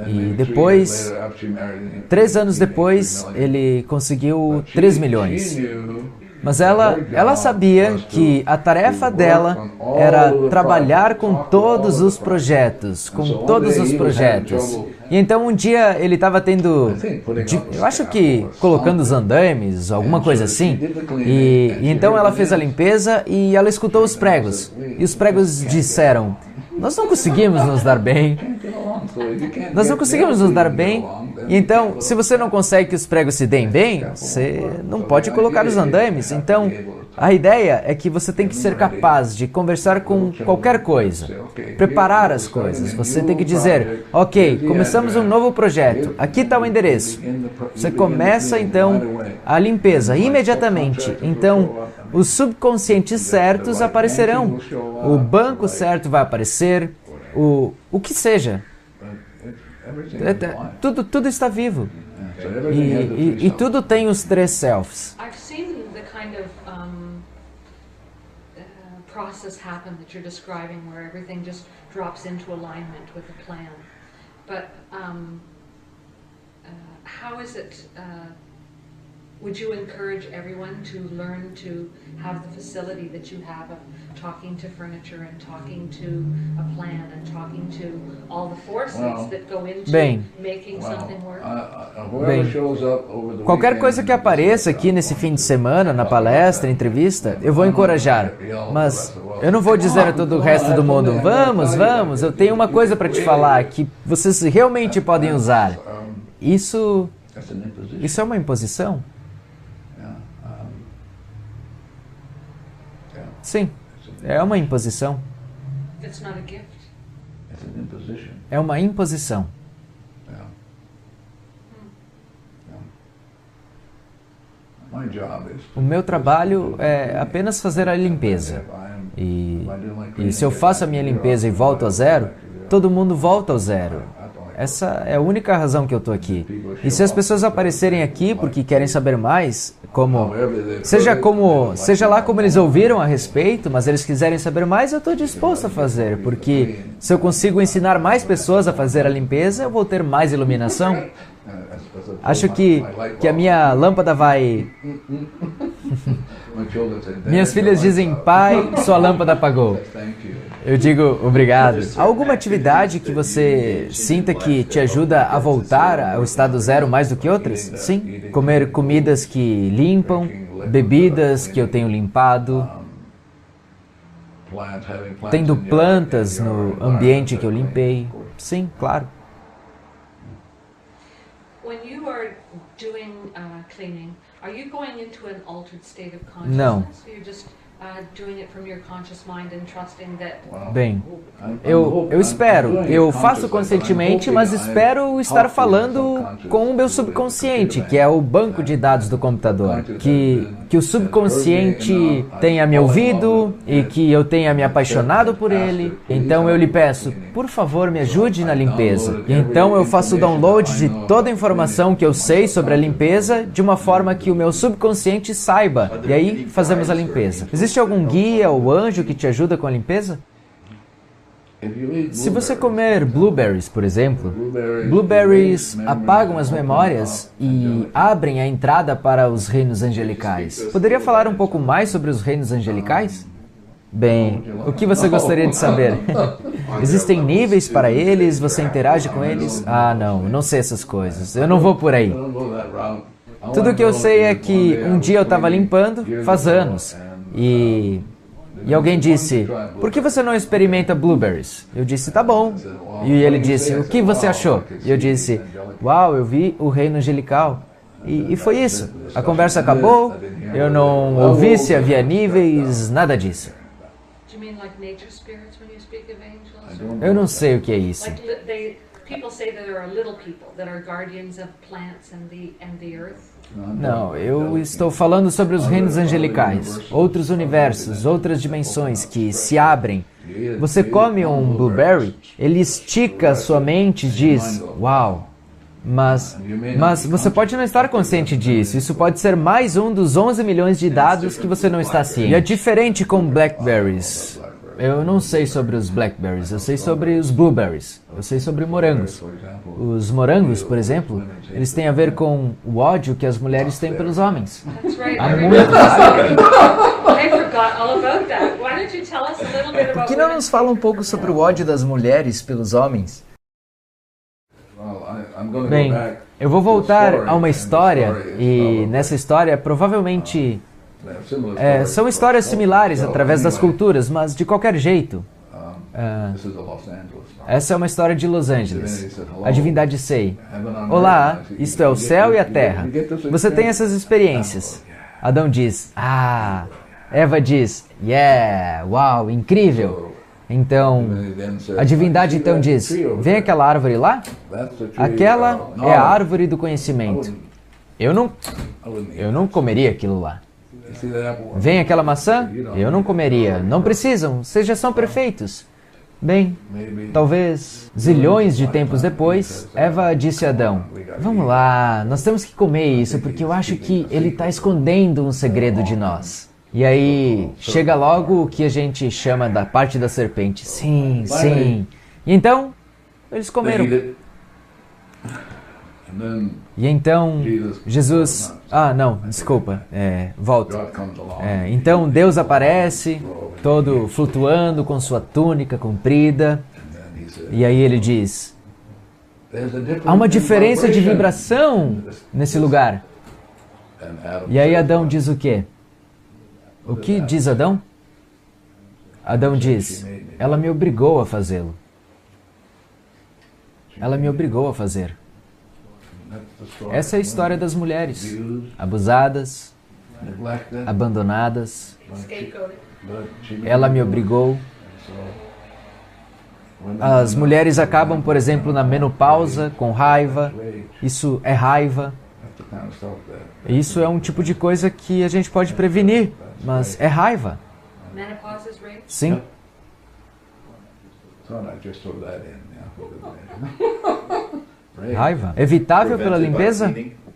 e depois, 3 anos depois, ele conseguiu 3 milhões. Mas ela sabia que a tarefa dela era trabalhar com todos os projetos, E então um dia ele estava tendo, eu acho que colocando os andames, alguma coisa assim, e então ela fez a limpeza e ela escutou os pregos. E os pregos disseram, nós não conseguimos nos dar bem. E então, se você não consegue que os pregos se deem bem, você não pode colocar os andames. Então, a ideia é que você tem que ser capaz de conversar com qualquer coisa, preparar as coisas. Você tem que dizer, ok, começamos um novo projeto, aqui está o endereço. Você começa então a limpeza imediatamente. Então, os subconscientes certos aparecerão. O banco certo vai aparecer, o que seja. Tudo está vivo. E tudo tem os 3 selves. I've seen the kind of process happen that you're describing, where everything just drops into alignment with the plan. But how is it? Would you encourage everyone to learn to have the facility that you have of talking to furniture and talking to a plan and talking to all the forces that go into making something work? Qualquer coisa que apareça aqui nesse fim de semana, na palestra, entrevista, eu vou encorajar. Mas eu não vou dizer a todo o resto do mundo, vamos, eu tenho uma coisa para te falar que vocês realmente podem usar. Isso é uma imposição? Sim, é uma imposição. É uma imposição. O meu trabalho é apenas fazer a limpeza. E se eu faço a minha limpeza e volto a zero, todo mundo volta ao zero. Essa é a única razão que eu estou aqui. E se as pessoas aparecerem aqui porque querem saber mais, seja lá como eles ouviram a respeito, mas eles quiserem saber mais, eu estou disposto a fazer, porque se eu consigo ensinar mais pessoas a fazer a limpeza, eu vou ter mais iluminação. Acho que a minha lâmpada vai... Minhas filhas dizem, pai, sua lâmpada apagou. Eu digo obrigado. Há alguma atividade que você sinta que te ajuda a voltar ao estado zero mais do que outras? Sim. Comer comidas que limpam, bebidas que eu tenho limpado, tendo plantas no ambiente que eu limpei. Sim, claro. When you are doing cleaning, are you going into an altered state of Não. consciousness? You're just doing it from your conscious mind and trusting that. Bem, eu espero. Eu faço conscientemente, mas espero estar falando com o meu subconsciente, que é o banco de dados do computador. Que o subconsciente tenha me ouvido e que eu tenha me apaixonado por ele. Então eu lhe peço, por favor, me ajude na limpeza. E então eu faço o download de toda a informação que eu sei sobre a limpeza de uma forma que o meu subconsciente saiba. E aí fazemos a limpeza. Existe algum guia ou anjo que te ajuda com a limpeza? Se você comer blueberries, por exemplo, blueberries apagam as memórias e abrem a entrada para os reinos angelicais. Poderia falar um pouco mais sobre os reinos angelicais? Bem, o que você gostaria de saber? Existem níveis para eles? Você interage com eles? Ah, não sei essas coisas. Eu não vou por aí. Tudo o que eu sei é que um dia eu estava limpando, faz anos, e alguém disse, por que você não experimenta blueberries? Eu disse, tá bom. E ele disse, o que você achou? E eu disse, uau, eu vi o reino angelical. E foi isso. A conversa acabou, eu não ouvi se havia níveis, nada disso. Eu não sei o que é isso. Não, eu estou falando sobre os reinos angelicais, outros universos, outras dimensões que se abrem. Você come um blueberry, ele estica a sua mente e diz, uau, mas você pode não estar consciente disso. Isso pode ser mais um dos 11 milhões de dados que você não está ciente. E é diferente com blackberries. Eu não sei sobre os blackberries, eu sei sobre os blueberries, eu sei sobre morangos. Os morangos, por exemplo, eles têm a ver com o ódio que as mulheres têm pelos homens. Há muito. Por que não nos fala um pouco sobre o ódio das mulheres pelos homens? Bem, eu vou voltar a uma história, e nessa história provavelmente são histórias similares através das culturas, mas de qualquer jeito. Essa é uma história de Los Angeles. A divindade Sei. Olá, isto é o céu e a terra. Você tem essas experiências. Adão diz, ah. Eva diz, yeah, uau, incrível. Então, a divindade então diz, vem aquela árvore lá? Aquela é a árvore do conhecimento. Eu não comeria aquilo lá. Vem aquela maçã? Eu não comeria. Não precisam, vocês já são perfeitos. Bem, talvez zilhões de tempos depois, Eva disse a Adão, vamos lá, nós temos que comer isso porque eu acho que ele está escondendo um segredo de nós. E aí, chega logo o que a gente chama da parte da serpente. Sim, sim. E então, eles comeram. E então, Jesus... Ah, não, desculpa, volta. Então, Deus aparece, todo flutuando com sua túnica comprida. E aí ele diz, há uma diferença de vibração nesse lugar. E aí Adão diz o quê? O que diz Adão? Adão diz, ela me obrigou a fazê-lo. Ela me obrigou a fazer. Essa é a história das mulheres, abusadas, abandonadas. Ela me obrigou. As mulheres acabam, por exemplo, na menopausa, com raiva. Isso é raiva. Isso é um tipo de coisa que a gente pode prevenir, mas é raiva. Sim. Raiva? Evitável pela limpeza?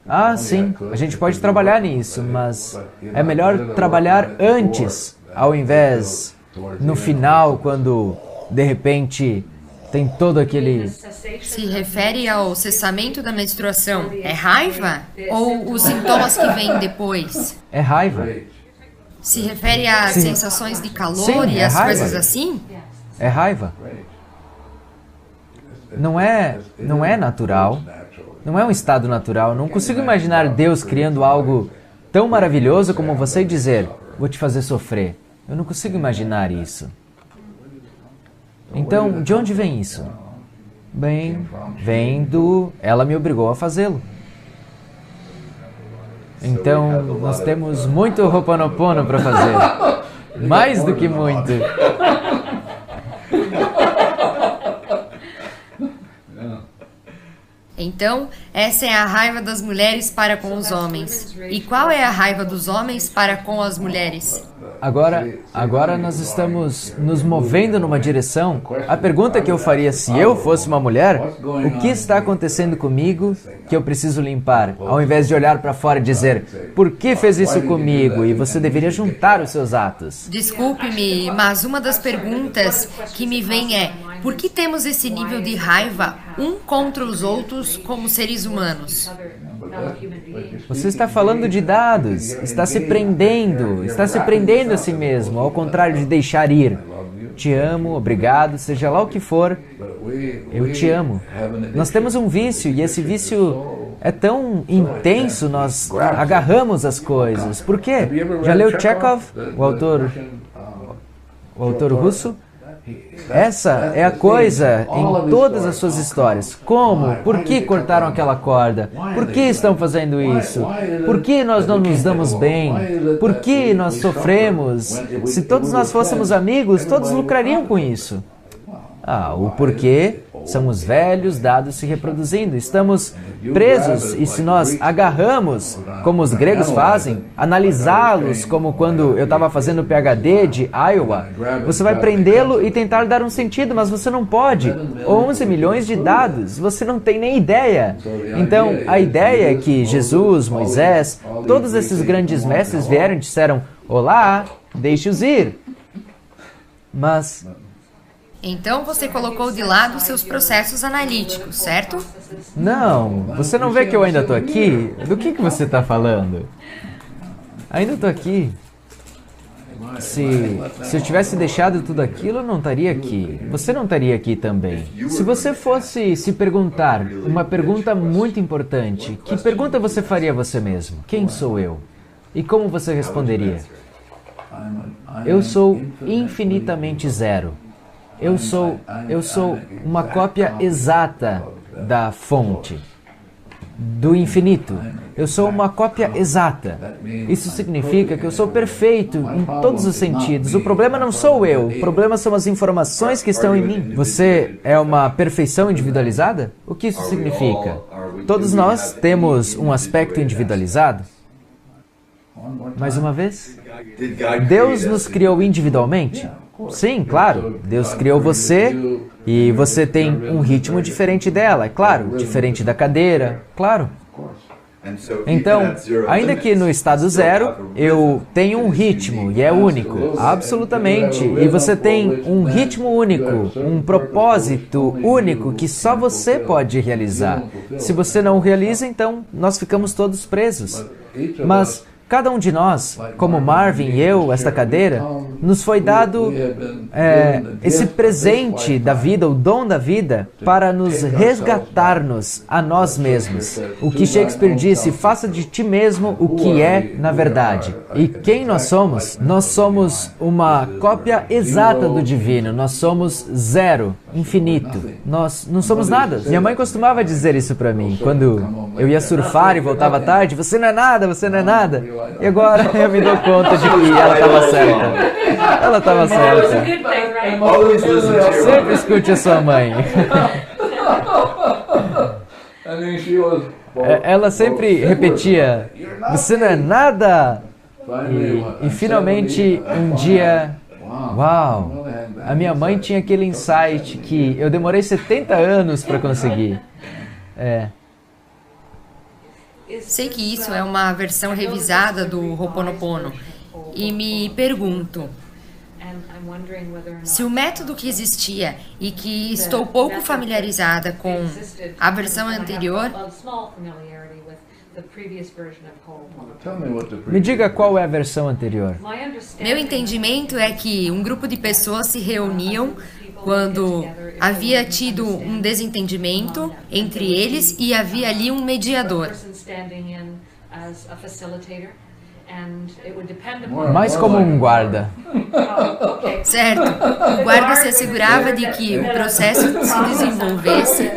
Ah, sim. A gente pode trabalhar nisso, mas é melhor trabalhar antes, ao invés no final, quando de repente tem todo aquele... Se refere ao cessamento da menstruação. É raiva? Ou os sintomas que vêm depois? É raiva. Se refere a sensações de calor Sim, e é as raiva. coisas assim? É raiva. Não é natural. Não é um estado natural. Não consigo imaginar Deus criando algo tão maravilhoso como você dizer, vou te fazer sofrer. Eu não consigo imaginar isso. Então, de onde vem isso? Bem, vem do... Ela me obrigou a fazê-lo. Então, nós temos muito Ho'oponopono para fazer. Mais do que muito. Então, essa é a raiva das mulheres para com os homens. E qual é a raiva dos homens para com as mulheres? Agora nós estamos nos movendo numa direção. A pergunta que eu faria se eu fosse uma mulher, o que está acontecendo comigo que eu preciso limpar? Ao invés de olhar para fora e dizer, por que fez isso comigo? E você deveria juntar os seus atos. Desculpe-me, mas uma das perguntas que me vem é, por que temos esse nível de raiva um contra os outros como seres humanos? Você está falando de dados, está se prendendo a si mesmo, ao contrário de deixar ir. Te amo, obrigado, seja lá o que for, eu te amo. Nós temos um vício e esse vício é tão intenso, nós agarramos as coisas. Por quê? Já leu Chekhov, o autor russo? Essa é a coisa em todas as suas histórias. Como? Por que cortaram aquela corda? Por que estão fazendo isso? Por que nós não nos damos bem? Por que nós sofremos? Se todos nós fôssemos amigos, todos lucrariam com isso. O porquê são os velhos dados se reproduzindo. Estamos presos e se nós agarramos, como os gregos fazem, analisá-los como quando eu estava fazendo o PhD de Iowa, você vai prendê-lo e tentar dar um sentido, mas você não pode. 11 milhões de dados, você não tem nem ideia. Então, a ideia é que Jesus, Moisés, todos esses grandes mestres vieram e disseram, olá, deixe-os ir. Mas... Então você colocou de lado seus processos analíticos, certo? Não, você não vê que eu ainda estou aqui? Do que você está falando? Ainda estou aqui. Se eu tivesse deixado tudo aquilo, eu não estaria aqui. Você não estaria aqui também. Se você fosse se perguntar uma pergunta muito importante, que pergunta você faria a você mesmo? Quem sou eu? E como você responderia? Eu sou infinitamente zero. Eu sou uma cópia exata da fonte, do infinito. Eu sou uma cópia exata. Isso significa que eu sou perfeito em todos os sentidos. O problema não sou eu, o problema são as informações que estão em mim. Você é uma perfeição individualizada? O que isso significa? Todos nós temos um aspecto individualizado? Mais uma vez? Deus nos criou individualmente? Sim, claro. Deus criou você e você tem um ritmo diferente dela, é claro. Diferente da cadeira, claro. Então, ainda que no estado zero, eu tenho um ritmo e é único, absolutamente. E você tem um ritmo único, um propósito único que só você pode realizar. Se você não o realiza, então nós ficamos todos presos. Mas cada um de nós, como Marvin e eu, esta cadeira, nos foi dado esse presente da vida, o dom da vida, para nos resgatar-nos a nós mesmos. O que Shakespeare disse, faça de ti mesmo o que é na verdade. E quem nós somos? Nós somos uma cópia exata do divino, nós somos zero, infinito. Nós não somos nada. Minha mãe costumava dizer isso para mim, quando eu ia surfar e voltava tarde, você não é nada, você não é nada. E agora eu me dou conta de que ela estava certa. Ela estava certa. Sempre escute a sua mãe. Ela sempre repetia, você não é nada. E finalmente um dia, uau, a minha mãe tinha aquele insight que eu demorei 70 anos para conseguir. Sei que isso é uma versão revisada do Ho'oponopono e me pergunto, se o método que existia e que estou pouco familiarizada com a versão anterior, me diga qual é a versão anterior. Meu entendimento é que um grupo de pessoas se reuniam quando havia tido um desentendimento entre eles e havia ali um mediador. Mais como um guarda. Certo. O guarda se assegurava de que o processo se desenvolvesse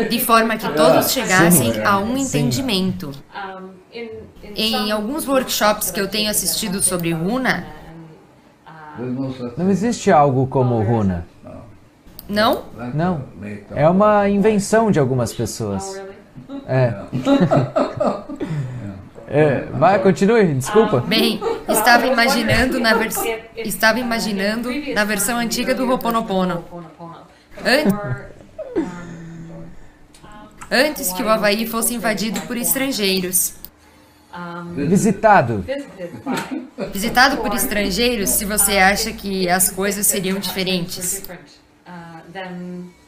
de forma que todos chegassem a um entendimento. Em alguns workshops que eu tenho assistido sobre Runa, Não existe algo como Runa. não? Não. É uma invenção de algumas pessoas. É. Vai, continue, desculpa. Bem, estava imaginando na versão antiga do Ho'oponopono. Antes que o Havaí fosse invadido por estrangeiros. Visitado. Visitado por estrangeiros, se você acha que as coisas seriam diferentes.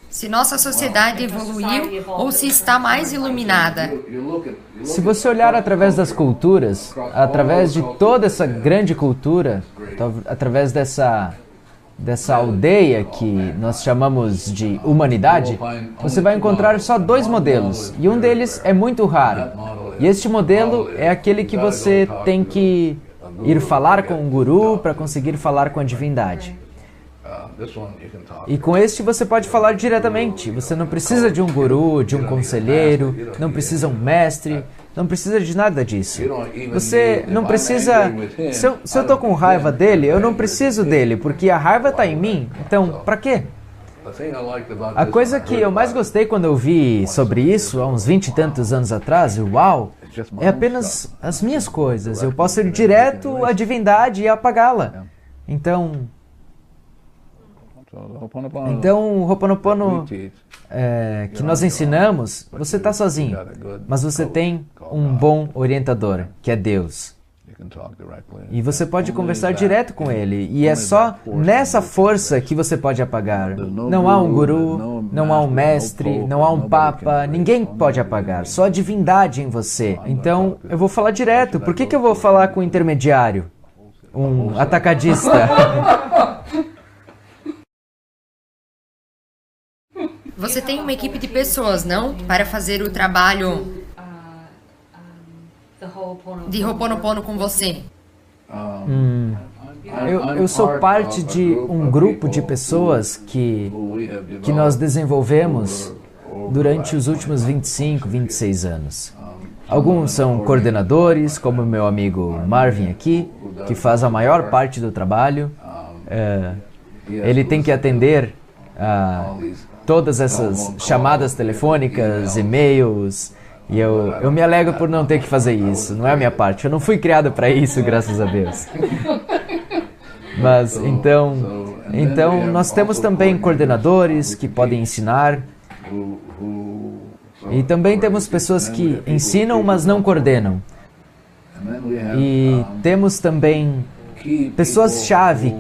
Se nossa sociedade evoluiu ou se está mais iluminada. Se você olhar através das culturas, através de toda essa grande cultura, através dessa aldeia que nós chamamos de humanidade, você vai encontrar só dois modelos, e um deles é muito raro. E este modelo é aquele que você tem que ir falar com um guru para conseguir falar com a divindade. E com este você pode falar diretamente. Você não precisa de um guru, de um conselheiro, não precisa um mestre, não precisa de nada disso. Você não precisa... Se eu estou com raiva dele, eu não preciso dele, porque a raiva está em mim. Então, para quê? A coisa que eu mais gostei quando eu vi sobre isso, há uns 20 e tantos anos atrás, uau, é apenas as minhas coisas. Eu posso ir direto à divindade e apagá-la. Então, o Ho'oponopono que nós ensinamos, você está sozinho, mas você tem um bom orientador, que é Deus. E você pode conversar direto com Ele, e é só nessa força que você pode apagar. Não há um guru, não há um mestre, não há um papa, ninguém pode apagar, só a divindade em você. Então, eu vou falar direto. Por que eu vou falar com um intermediário? Um atacadista? Você tem uma equipe de pessoas, não? Para fazer o trabalho de Ho'oponopono com você. Eu sou parte de um grupo de pessoas que nós desenvolvemos durante os últimos 25, 26 anos. Alguns são coordenadores, como o meu amigo Marvin aqui, que faz a maior parte do trabalho. Ele tem que atender a todas essas chamadas telefônicas, e-mails, e eu me alegro por não ter que fazer isso, não é a minha parte. Eu não fui criado para isso, graças a Deus. Mas, então nós temos também coordenadores que podem ensinar, e também temos pessoas que ensinam, mas não coordenam. E temos também pessoas-chave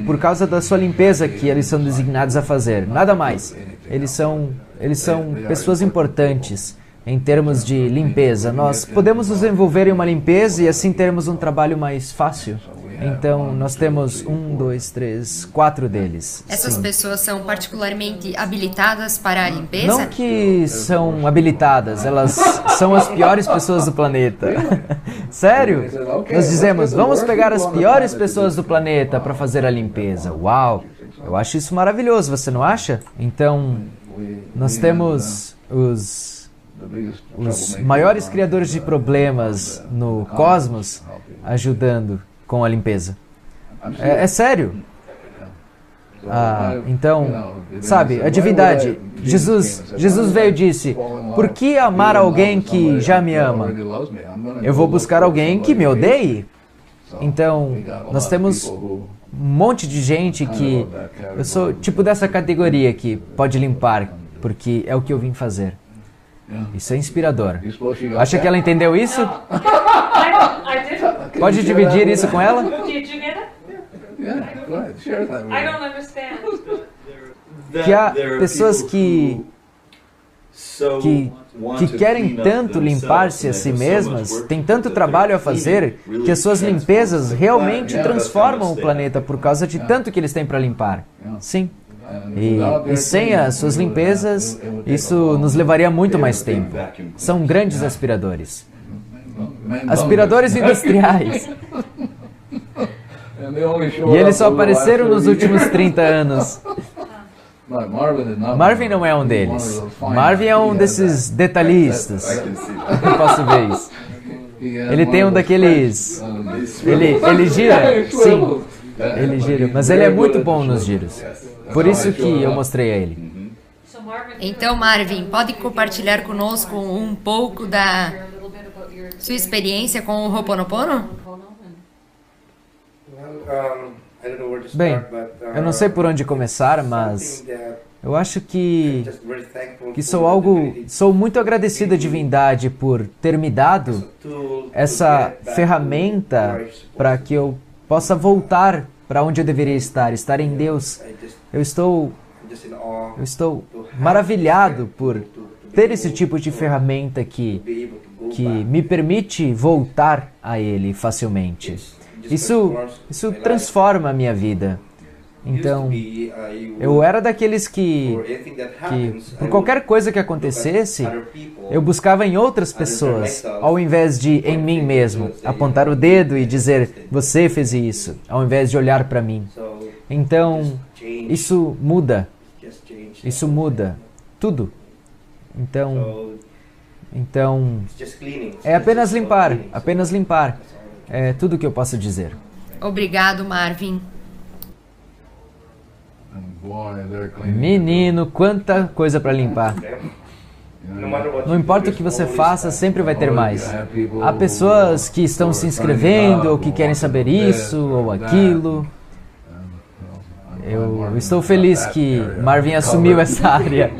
por causa da sua limpeza que eles são designados a fazer, nada mais. Eles são pessoas importantes em termos de limpeza. Nós podemos nos envolver em uma limpeza e assim termos um trabalho mais fácil. Então, nós temos 1, 2, 3, 4 deles. Essas pessoas são particularmente habilitadas para a limpeza? Não que são habilitadas, elas são as piores pessoas do planeta. Sério? Nós dizemos, vamos pegar as piores pessoas do planeta para fazer a limpeza. Uau! Eu acho isso maravilhoso, você não acha? Então, nós temos os maiores criadores de problemas no cosmos ajudando com a limpeza. É sério. Então, sabe, a divindade, Jesus veio e disse, por que amar alguém que já me ama? Eu vou buscar alguém que me odeie. Então, nós temos um monte de gente que, eu sou tipo dessa categoria que pode limpar, porque é o que eu vim fazer. Isso é inspirador. Acha que ela entendeu isso? Pode dividir isso com ela? Que há pessoas que querem tanto limpar-se a si mesmas, têm tanto trabalho a fazer, que as suas limpezas realmente transformam o planeta por causa de tanto que eles têm para limpar. Sim. E sem as suas limpezas, isso nos levaria muito mais tempo. São grandes aspiradores. Aspiradores industriais. E eles só apareceram nos últimos 30 anos. Marvin não é um deles. Marvin é um desses detalhistas. Eu posso ver isso. Ele tem um daqueles... Ele gira? Sim. Ele gira. Mas ele é muito bom nos giros. Por isso que eu mostrei a ele. Então, Marvin, pode compartilhar conosco um pouco da sua experiência com o Ho'oponopono? Bem, eu não sei por onde começar, mas eu acho que sou muito agradecido à divindade por ter me dado essa ferramenta para que eu possa voltar para onde eu deveria estar em Deus. Eu estou maravilhado por ter esse tipo de ferramenta que me permite voltar a Ele facilmente. Isso transforma a minha vida. Então, eu era daqueles que por qualquer coisa que acontecesse, eu buscava em outras pessoas, ao invés de em mim mesmo, apontar o dedo e dizer, você fez isso, ao invés de olhar para mim. Então, isso muda tudo. Então, é apenas limpar. É tudo que eu posso dizer. Obrigado, Marvin. Menino, quanta coisa para limpar. Não importa o que você faça, sempre vai ter mais. Há pessoas que estão se inscrevendo ou que querem saber isso ou aquilo. Eu estou feliz que Marvin assumiu essa área.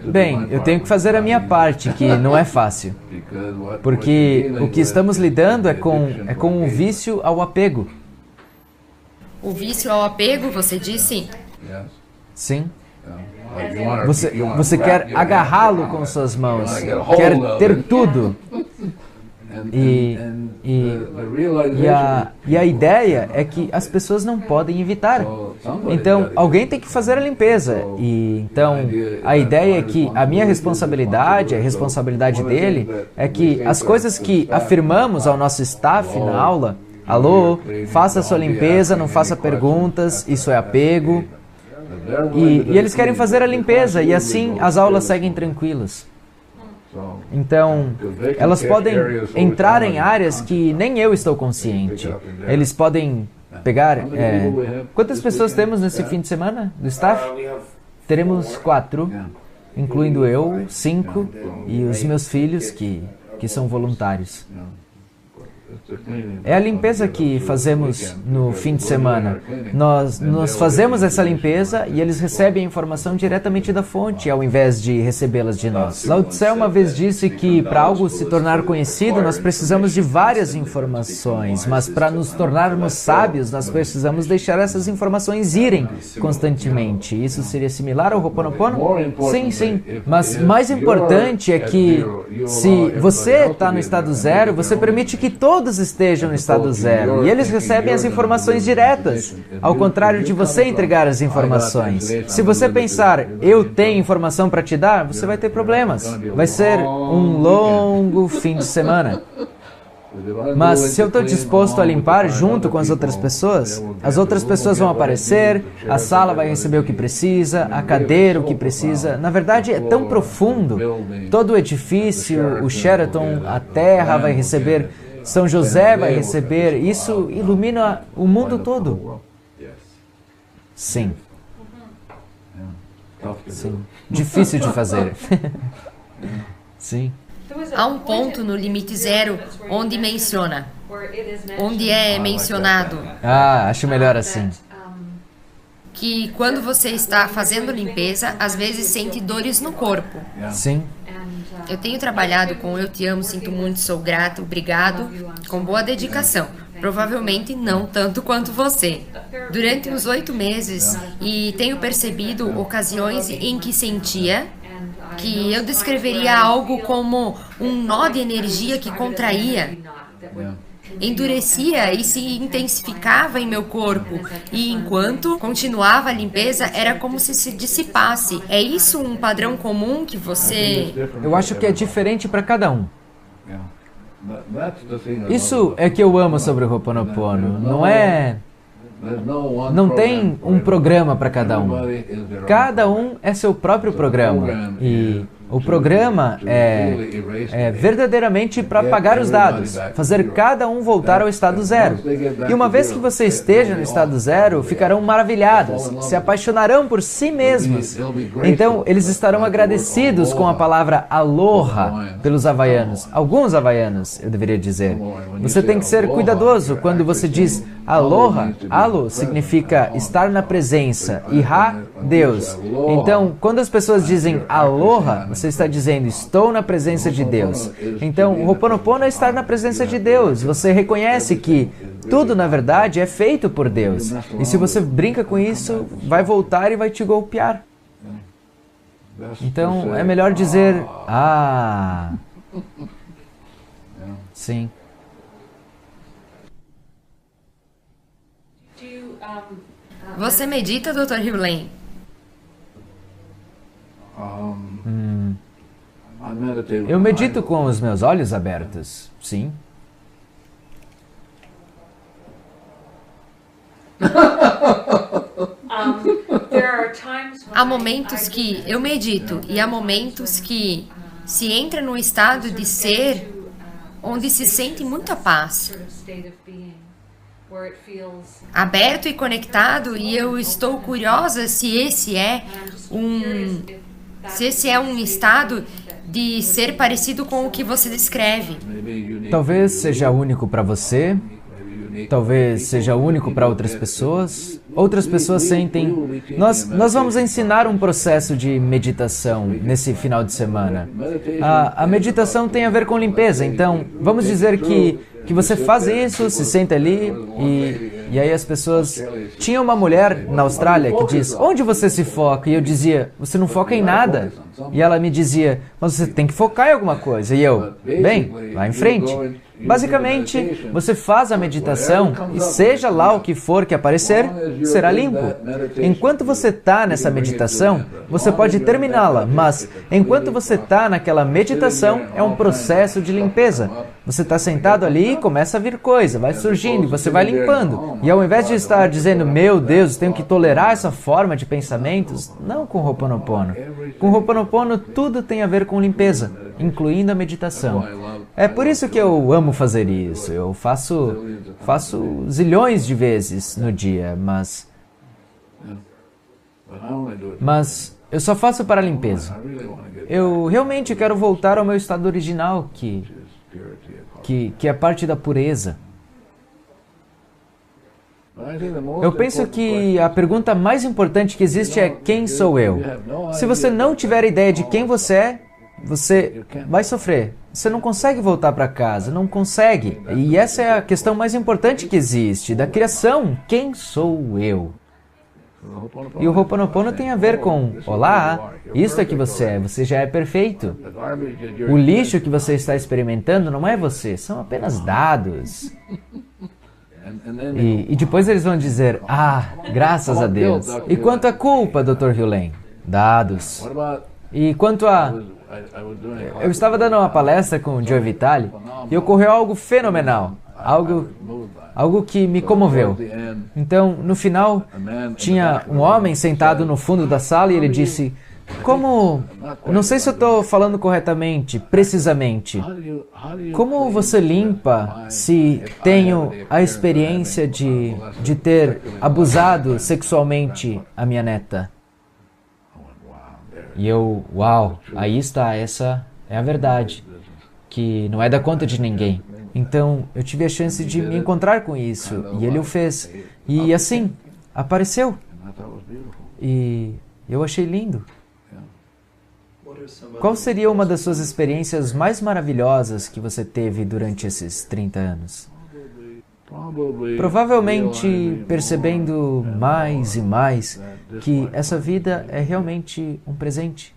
Bem, eu tenho que fazer a minha parte, que não é fácil. Porque o que estamos lidando é com o vício ao apego. O vício ao apego, você disse? Sim. Você quer agarrá-lo com suas mãos, quer ter tudo. E a ideia é que as pessoas não podem evitar. Então, alguém tem que fazer a limpeza. E então, a ideia é que a minha responsabilidade, a responsabilidade dele, é que as coisas que afirmamos ao nosso staff na aula, alô, faça a sua limpeza, não faça perguntas, isso é apego. E eles querem fazer a limpeza e assim as aulas seguem tranquilas. Então, elas podem entrar em áreas que nem eu estou consciente. Eles podem pegar... Quantas pessoas temos nesse fim de semana do staff? Teremos 4, incluindo eu, 5, e os meus filhos que são voluntários. É a limpeza que fazemos no fim de semana. Nós fazemos essa limpeza e eles recebem a informação diretamente da fonte, ao invés de recebê-las de nós. Lao Tse uma vez disse que para algo se tornar conhecido, nós precisamos de várias informações, mas para nos tornarmos sábios, nós precisamos deixar essas informações irem constantemente. Isso seria similar ao Ho'oponopono? Sim. Mas mais importante é que se você está no estado zero, você permite que todos estejam no estado zero. E eles recebem as informações diretas, ao contrário de você entregar as informações. Se você pensar, eu tenho informação para te dar, você vai ter problemas. Vai ser um longo fim de semana. Mas se eu estou disposto a limpar junto com as outras pessoas vão aparecer, a sala vai receber o que precisa, a cadeira o que precisa. Na verdade, é tão profundo. Todo o edifício, o Sheraton, a terra vai receber, São José vai receber. Isso ilumina o mundo todo. Sim. Difícil de fazer. Sim. Há um ponto no limite zero onde é mencionado acho melhor assim. Que quando você está fazendo limpeza, às vezes sente dores no corpo. Sim. Eu tenho trabalhado com Eu Te Amo, Sinto Muito, Sou Grato, Obrigado, com boa dedicação. Provavelmente não tanto quanto você. Durante uns 8 meses, e tenho percebido ocasiões em que sentia que eu descreveria algo como um nó de energia que contraía. endurecia e se intensificava em meu corpo, e enquanto continuava a limpeza, era como se dissipasse. É isso um padrão comum que você... Eu acho que é diferente para cada um. Isso é que eu amo sobre o Ho'oponopono. Não tem um programa para cada um. Cada um é seu próprio programa. E o programa é verdadeiramente para apagar os dados, fazer cada um voltar ao estado zero. E uma vez que você esteja no estado zero, ficarão maravilhados, se apaixonarão por si mesmos. Então, eles estarão agradecidos com a palavra aloha pelos havaianos. Alguns havaianos, eu deveria dizer. Você tem que ser cuidadoso quando você diz aloha. Alo significa estar na presença e ha, Deus. Então, quando as pessoas dizem aloha, você está dizendo, estou na presença de Deus. Então, o Ho'oponopono é estar na presença de Deus. Você reconhece que tudo, na verdade, é feito por Deus. E se você brinca com isso, vai voltar e vai te golpear. Então, é melhor dizer, sim. Você medita, Dr. Hughley? Eu medito com os meus olhos abertos, sim. Há momentos que eu medito e há momentos que se entra num estado de ser onde se sente muita paz. Aberto e conectado, e eu estou curiosa se esse é um estado de ser parecido com o que você descreve. Talvez seja único para você, talvez seja único para outras pessoas. Outras pessoas sentem... Nós vamos ensinar um processo de meditação nesse final de semana. A meditação tem a ver com limpeza, então vamos dizer que você faz isso, se senta ali e aí as pessoas... Tinha uma mulher na Austrália que diz, onde você se foca? E eu dizia, você não foca em nada. E ela me dizia, mas você tem que focar em alguma coisa. E eu, bem, vá em frente. Basicamente, você faz a meditação e seja lá o que for que aparecer, será limpo. Enquanto você está nessa meditação, você pode terminá-la, mas enquanto você está naquela meditação, é um processo de limpeza. Você está sentado ali e começa a vir coisa, vai surgindo e você vai limpando. E ao invés de estar dizendo, meu Deus, tenho que tolerar essa forma de pensamentos, não com Ho'oponopono. Com Ho'oponopono, tudo tem a ver com limpeza, incluindo a meditação. É por isso que eu amo fazer isso. Eu faço zilhões de vezes no dia, mas eu só faço para a limpeza. Eu realmente quero voltar ao meu estado original, que é parte da pureza. Eu penso que a pergunta mais importante que existe é quem sou eu? Se você não tiver ideia de quem você é, você vai sofrer. Você não consegue voltar para casa, não consegue. E essa é a questão mais importante que existe, da criação. Quem sou eu? E o Ho'oponopono tem a ver com, olá, isto é que você já é perfeito. O lixo que você está experimentando não é você, são apenas dados. E depois eles vão dizer, graças a Deus. E quanto à culpa, Dr. Hughley? Dados. E quanto a... Eu estava dando uma palestra com o Joe Vitale e ocorreu algo fenomenal, algo que me comoveu. Então, no final, tinha um homem sentado no fundo da sala e ele disse, não sei se eu estou falando corretamente, precisamente, como você limpa se tenho a experiência de ter abusado sexualmente a minha neta? E eu, uau, aí está, essa é a verdade, que não é da conta de ninguém. Então, eu tive a chance de me encontrar com isso, e ele o fez. E assim, apareceu. E eu achei lindo. Qual seria uma das suas experiências mais maravilhosas que você teve durante esses 30 anos? Provavelmente percebendo mais e mais que essa vida é realmente um presente.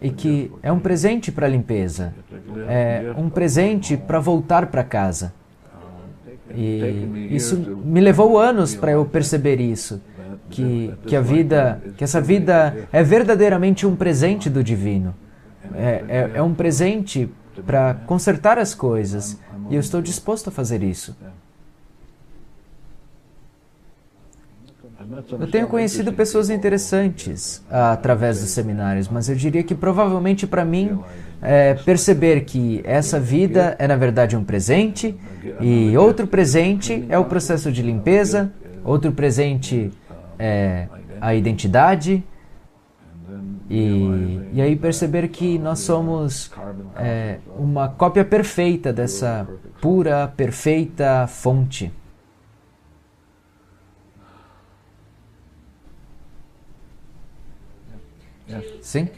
e que é um presente para a limpeza, é um presente para voltar para casa. E isso me levou anos para eu perceber isso, que essa vida é verdadeiramente um presente do divino. É um presente para consertar as coisas, e eu estou disposto a fazer isso. Eu tenho conhecido pessoas interessantes através dos seminários, mas eu diria que provavelmente para mim perceber que essa vida é na verdade um presente, e outro presente é o processo de limpeza, outro presente é a identidade, e aí perceber que nós somos uma cópia perfeita dessa pura, perfeita fonte. Sim?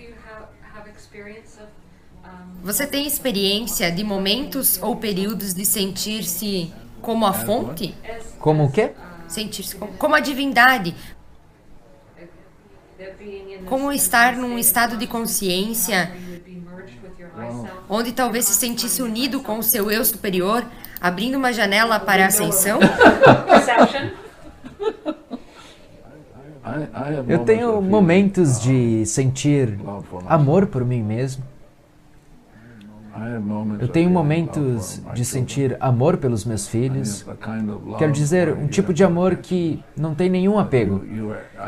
Você tem experiência de momentos ou períodos de sentir-se como a fonte? Como o quê? Sentir-se como a divindade. Como estar num estado de consciência onde talvez se sentisse unido com o seu eu superior, abrindo uma janela para a ascensão? Eu tenho momentos de sentir amor por mim mesmo. Eu tenho momentos de sentir amor pelos meus filhos. Quero dizer, um tipo de amor que não tem nenhum apego.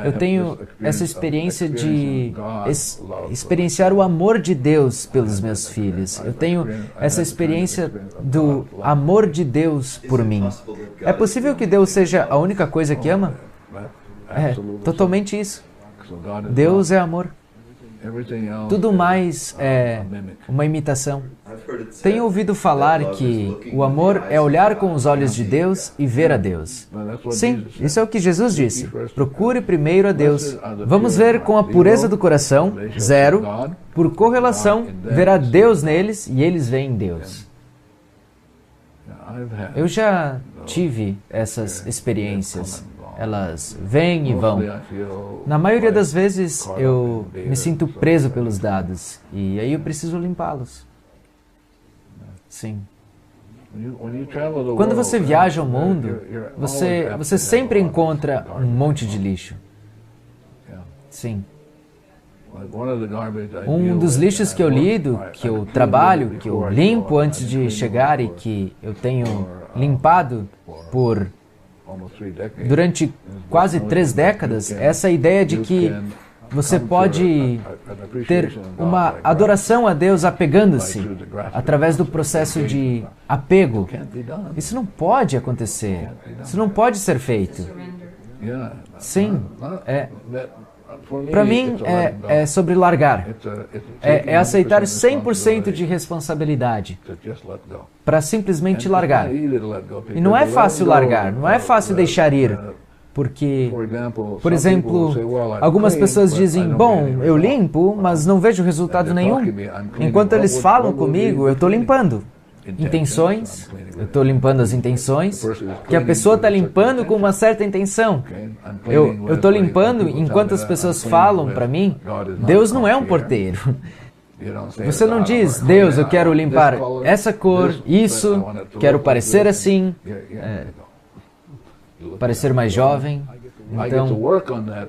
Eu tenho essa experiência de experienciar o amor de Deus pelos meus filhos. Eu tenho essa experiência do amor de Deus por mim. É possível que Deus seja a única coisa que ama? É totalmente isso. Deus é amor. Tudo mais é uma imitação. Tenho ouvido falar que o amor é olhar com os olhos de Deus e ver a Deus. Sim, isso é o que Jesus disse. Procure primeiro a Deus. Vamos ver com a pureza do coração, 0. Por correlação, ver a Deus neles e eles veem Deus. Eu já tive essas experiências. Elas vêm e vão. Na maioria das vezes, eu me sinto preso pelos dados. E aí eu preciso limpá-los. Sim. Quando você viaja ao mundo, você sempre encontra um monte de lixo. Sim. Um dos lixos que eu lido, que eu trabalho, que eu limpo antes de chegar e que eu tenho limpado durante quase 3 décadas, é essa ideia de que você pode ter uma adoração a Deus apegando-se através do processo de apego. Isso não pode acontecer. Isso não pode ser feito. Sim, para mim é sobre largar. É aceitar 100% de responsabilidade para simplesmente largar. E não é fácil largar, não é fácil deixar ir. Porque, por exemplo, algumas pessoas dizem, bom, eu limpo, mas não vejo resultado nenhum. Enquanto eles falam comigo, eu estou limpando intenções, eu estou limpando as intenções, que a pessoa está limpando com uma certa intenção. Eu estou limpando enquanto as pessoas falam para mim, Deus não é um porteiro. Você não diz, Deus, eu quero limpar essa cor, isso, quero parecer assim, parecer mais jovem. Então,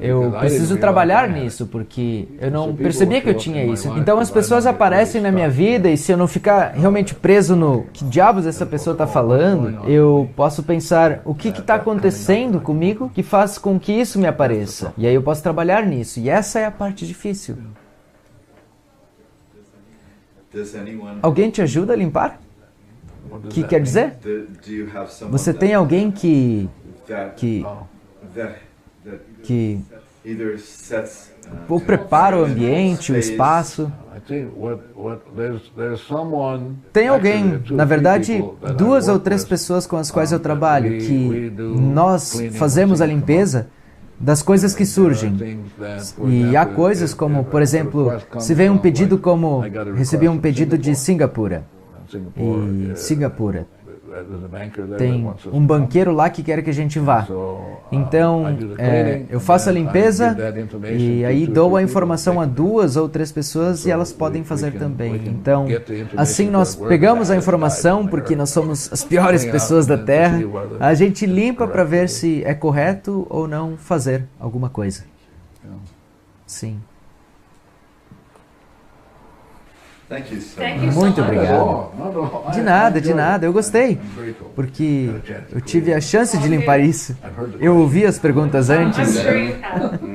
eu preciso trabalhar nisso, porque eu não percebia que eu tinha isso. Então, as pessoas aparecem na minha vida e se eu não ficar realmente preso no que diabos essa pessoa está falando, eu posso pensar o que está acontecendo comigo que faz com que isso me apareça. E aí eu posso trabalhar nisso. E essa é a parte difícil. Alguém te ajuda a limpar? O que quer dizer? Você tem alguém que ou prepara o ambiente, o espaço. Tem alguém, na verdade, 2 ou 3 pessoas com as quais eu trabalho, que nós fazemos a limpeza das coisas que surgem. E há coisas como, por exemplo, se vem um pedido como, recebi um pedido de Singapura. E Singapura tem um banqueiro lá que quer que a gente vá. Então, eu faço a limpeza e aí dou a informação a 2 ou 3 pessoas e elas podem fazer também. Então, assim nós pegamos a informação, porque nós somos as piores pessoas da Terra, a gente limpa para ver se é correto ou não fazer alguma coisa. Sim. Muito obrigado. De nada, eu gostei, porque eu tive a chance de limpar isso. Eu ouvi as perguntas antes. I'm sure you have.